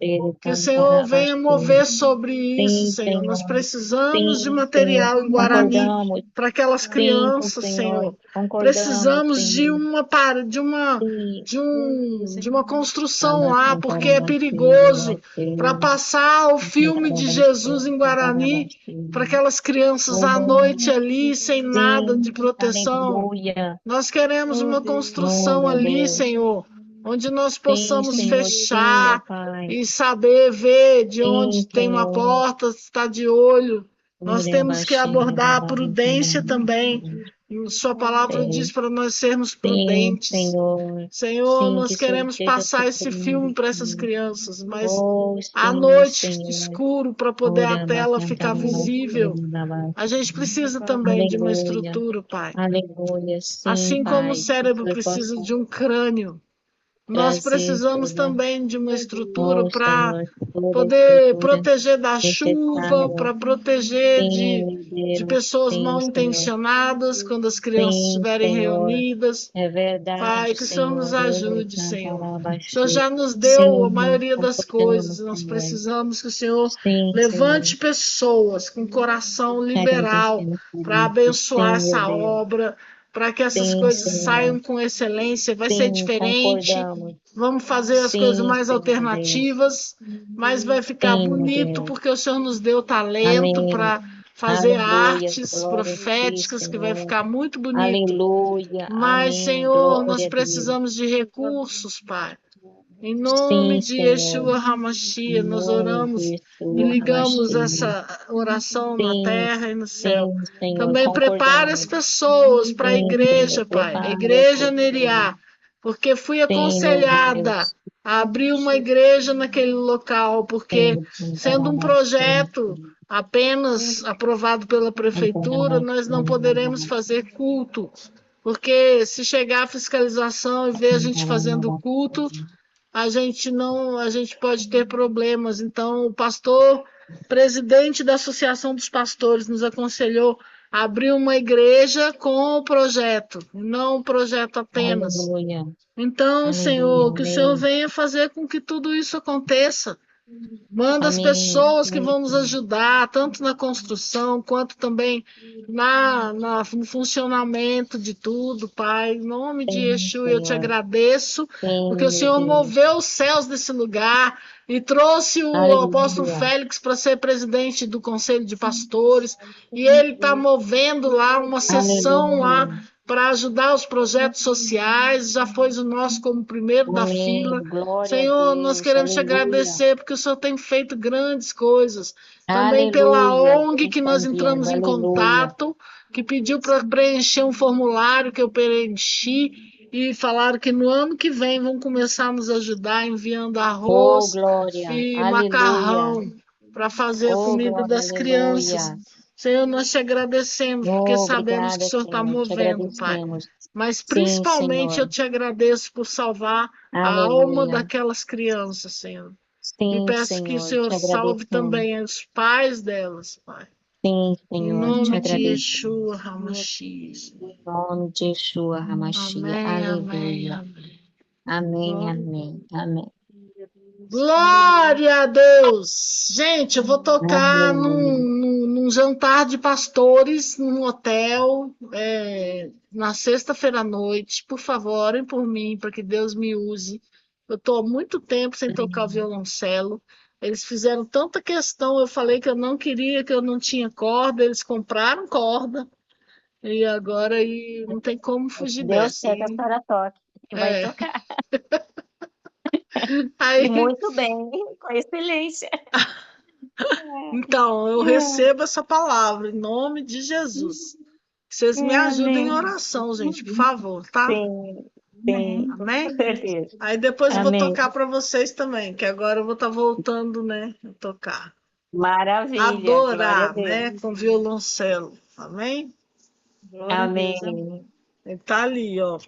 Que o Senhor venha mover sobre isso, Sim, Senhor. Nós Senhor. precisamos de Sim, material Senhor. em Guarani Concordamos. para aquelas Sim, crianças, Senhor. Senhor. Concordamos, Precisamos de Senhor. uma Sim. de uma construção lá, porque é perigoso para passar o filme de Jesus em Guarani para aquelas crianças à noite ali sem nada de Sim. proteção. Aleluia. Nós queremos uma Oh, construção meu ali, Deus. Senhor, onde nós Sim, possamos Senhor. Sim, meu fechar Pai. e saber ver de onde Sim, tem uma Senhor. porta, estar de olho. Nós Glória a temos que baixinho, abordar a prudência também. Sua palavra diz para nós sermos Sim, prudentes. Senhor. Senhor, Sim, nós que seu queremos seja passar esse filme cumprido, para essas Senhor. crianças, mas Oh, à sim, noite Senhor. escuro para poder a Ora, tela bacanta, ficar visível. A gente precisa também de uma aleluia. estrutura, Pai. Aleluia. Sim, Assim como o Pai. Que o cérebro Senhor precisa possa de um crânio, nós trazer, precisamos Senhor. também de uma estrutura Oh, para Senhor, toda a poder estrutura proteger da chuva, necessária. para proteger Sim, de meu Deus. pessoas Sim, mal Senhor. intencionadas quando as crianças Sim, estiverem Senhor. reunidas. É Pai, verdade, que o Senhor nos Senhor. Oh, ajude, canta Senhor. lá O Senhor baixinho. já nos deu a Sim, maioria das concordamos, coisas. Nós Senhor. precisamos que o Senhor Sim, Senhor. levante pessoas com coração Te liberal agradecemos por para isso. abençoar Sim, meu essa Deus. obra, para que essas Sim, coisas Senhor. saiam com excelência. Vai ser Sim, diferente. concordamos. Vamos fazer as coisas Sim, mais Senhor Deus. alternativas, mas vai ficar Sim, meu bonito Deus. porque o Senhor nos deu talento Amém. para fazer Aleluia. artes Glória a ti, proféticas que vai Senhor. ficar muito bonito. Aleluia. Mas, Amém. Senhor, nós Glória a Deus. precisamos de recursos, Pai. Em nome Sim, de Senhor. Yeshua HaMashiach, Em nós nome oramos de e Yeshua ligamos HaMashiach. essa oração na Sim, terra e no céu. sim, Senhor. Também prepare as Concordamos. pessoas para a Sim, Senhor. igreja, Pai, a Prepara as igreja pessoas. Neriá, porque fui Sim, meu aconselhada Deus. a abrir uma igreja naquele local, porque Sim, sendo um projeto apenas aprovado pela prefeitura, nós não poderemos fazer culto, porque se chegar a fiscalização e ver a gente fazendo culto, a gente pode ter problemas. Então, o pastor, presidente da Associação dos Pastores, nos aconselhou a abrir uma igreja com o projeto, não um projeto apenas. Aleluia. Então, Aleluia. Senhor, que o Senhor Amém. venha fazer com que tudo isso aconteça. Manda as Amém. pessoas que vão nos ajudar, tanto na construção quanto também no funcionamento de tudo, Pai. Em nome de Sim, Yeshua, eu te Senhor. agradeço, porque Sim, o meu Senhor Deus. moveu os céus desse lugar e trouxe o apóstolo Aleluia. Félix para ser presidente do Conselho de Pastores, e ele está movendo lá uma sessão lá Aleluia. para ajudar os projetos sociais, já foi o nosso como primeiro da Amém. fila. Glória a Senhor, nós Deus. queremos te Aleluia. agradecer porque o Senhor tem feito grandes coisas. Também pela Aleluia. ONG Sim, que nós también. entramos em Aleluia. contato, que pediu para preencher um formulário que eu preenchi e falaram que no ano que vem vão começar a nos ajudar enviando Oh, arroz glória. e Aleluia. macarrão para fazer a Oh, comida glória. das crianças. Aleluia. Senhor, nós te agradecemos porque Oh, sabemos que o obrigada, Senhor está Senhor. Te movendo, Pai. agradecemos. Mas Sim, principalmente eu Senhor. te agradeço por salvar a alma Aleluia. daquelas crianças, Senhor. E Sim, peço que o Senhor. Senhor Te salve agradecemos. também os pais delas, Pai. Sim, Em Senhor. Te nome de agradecemos. Yeshua HaMashiach. Em nome de Yeshua HaMashiach. Amém, amém, Aleluia. amém. Amém, amém, amém. Glória a Deus! Gente, eu vou tocar Amém. num jantar de pastores, num hotel, na sexta-feira à noite. Por favor, orem por mim, para que Deus me use. Eu estou há muito tempo sem tocar o violoncelo. Eles fizeram tanta questão, eu falei que eu não queria, que eu não tinha corda, eles compraram corda, e agora aí não tem como fugir Deus dessa. quer que a senhora toque. E vai É, tocar. E aí, muito bem, com excelência. então, eu recebo essa palavra em nome de Jesus. Vocês me ajudem em Amém. oração, gente, por favor, tá? Sim, sim, com Amém? certeza. Aí depois eu vou Amém. tocar para vocês também, que agora eu vou estar voltando, né, a tocar. Maravilha, glória a Adorar, Deus. né, com violoncelo. Amém? Glória a Deus. Amém. Ele tá ali, ó.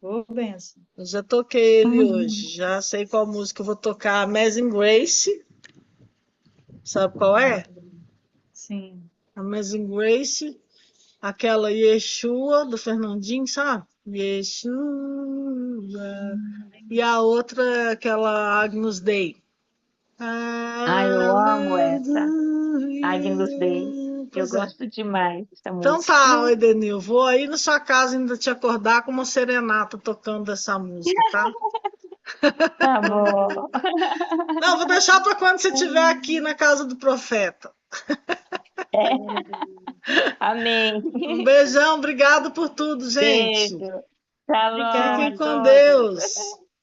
Ô, benção. Eu já toquei ele hoje. Já sei qual música eu vou tocar. Amazing Grace. Sabe qual é? Sim. Amazing Grace. aquela Yeshua do Fernandinho, sabe? Yeshua. E a outra é aquela Agnus Dei. Ai, eu amo essa. Agnus Dei. Eu Pois é. gosto demais dessa Então música. tá, Edenil, vou aí na sua casa ainda te acordar com uma serenata tocando essa música, tá? Tá bom. Não, vou deixar para quando você estiver aqui na casa do profeta. Amém. Um beijão, obrigado por tudo, gente. Beijo. Shalom Obrigada. a Fiquem com todos. Deus.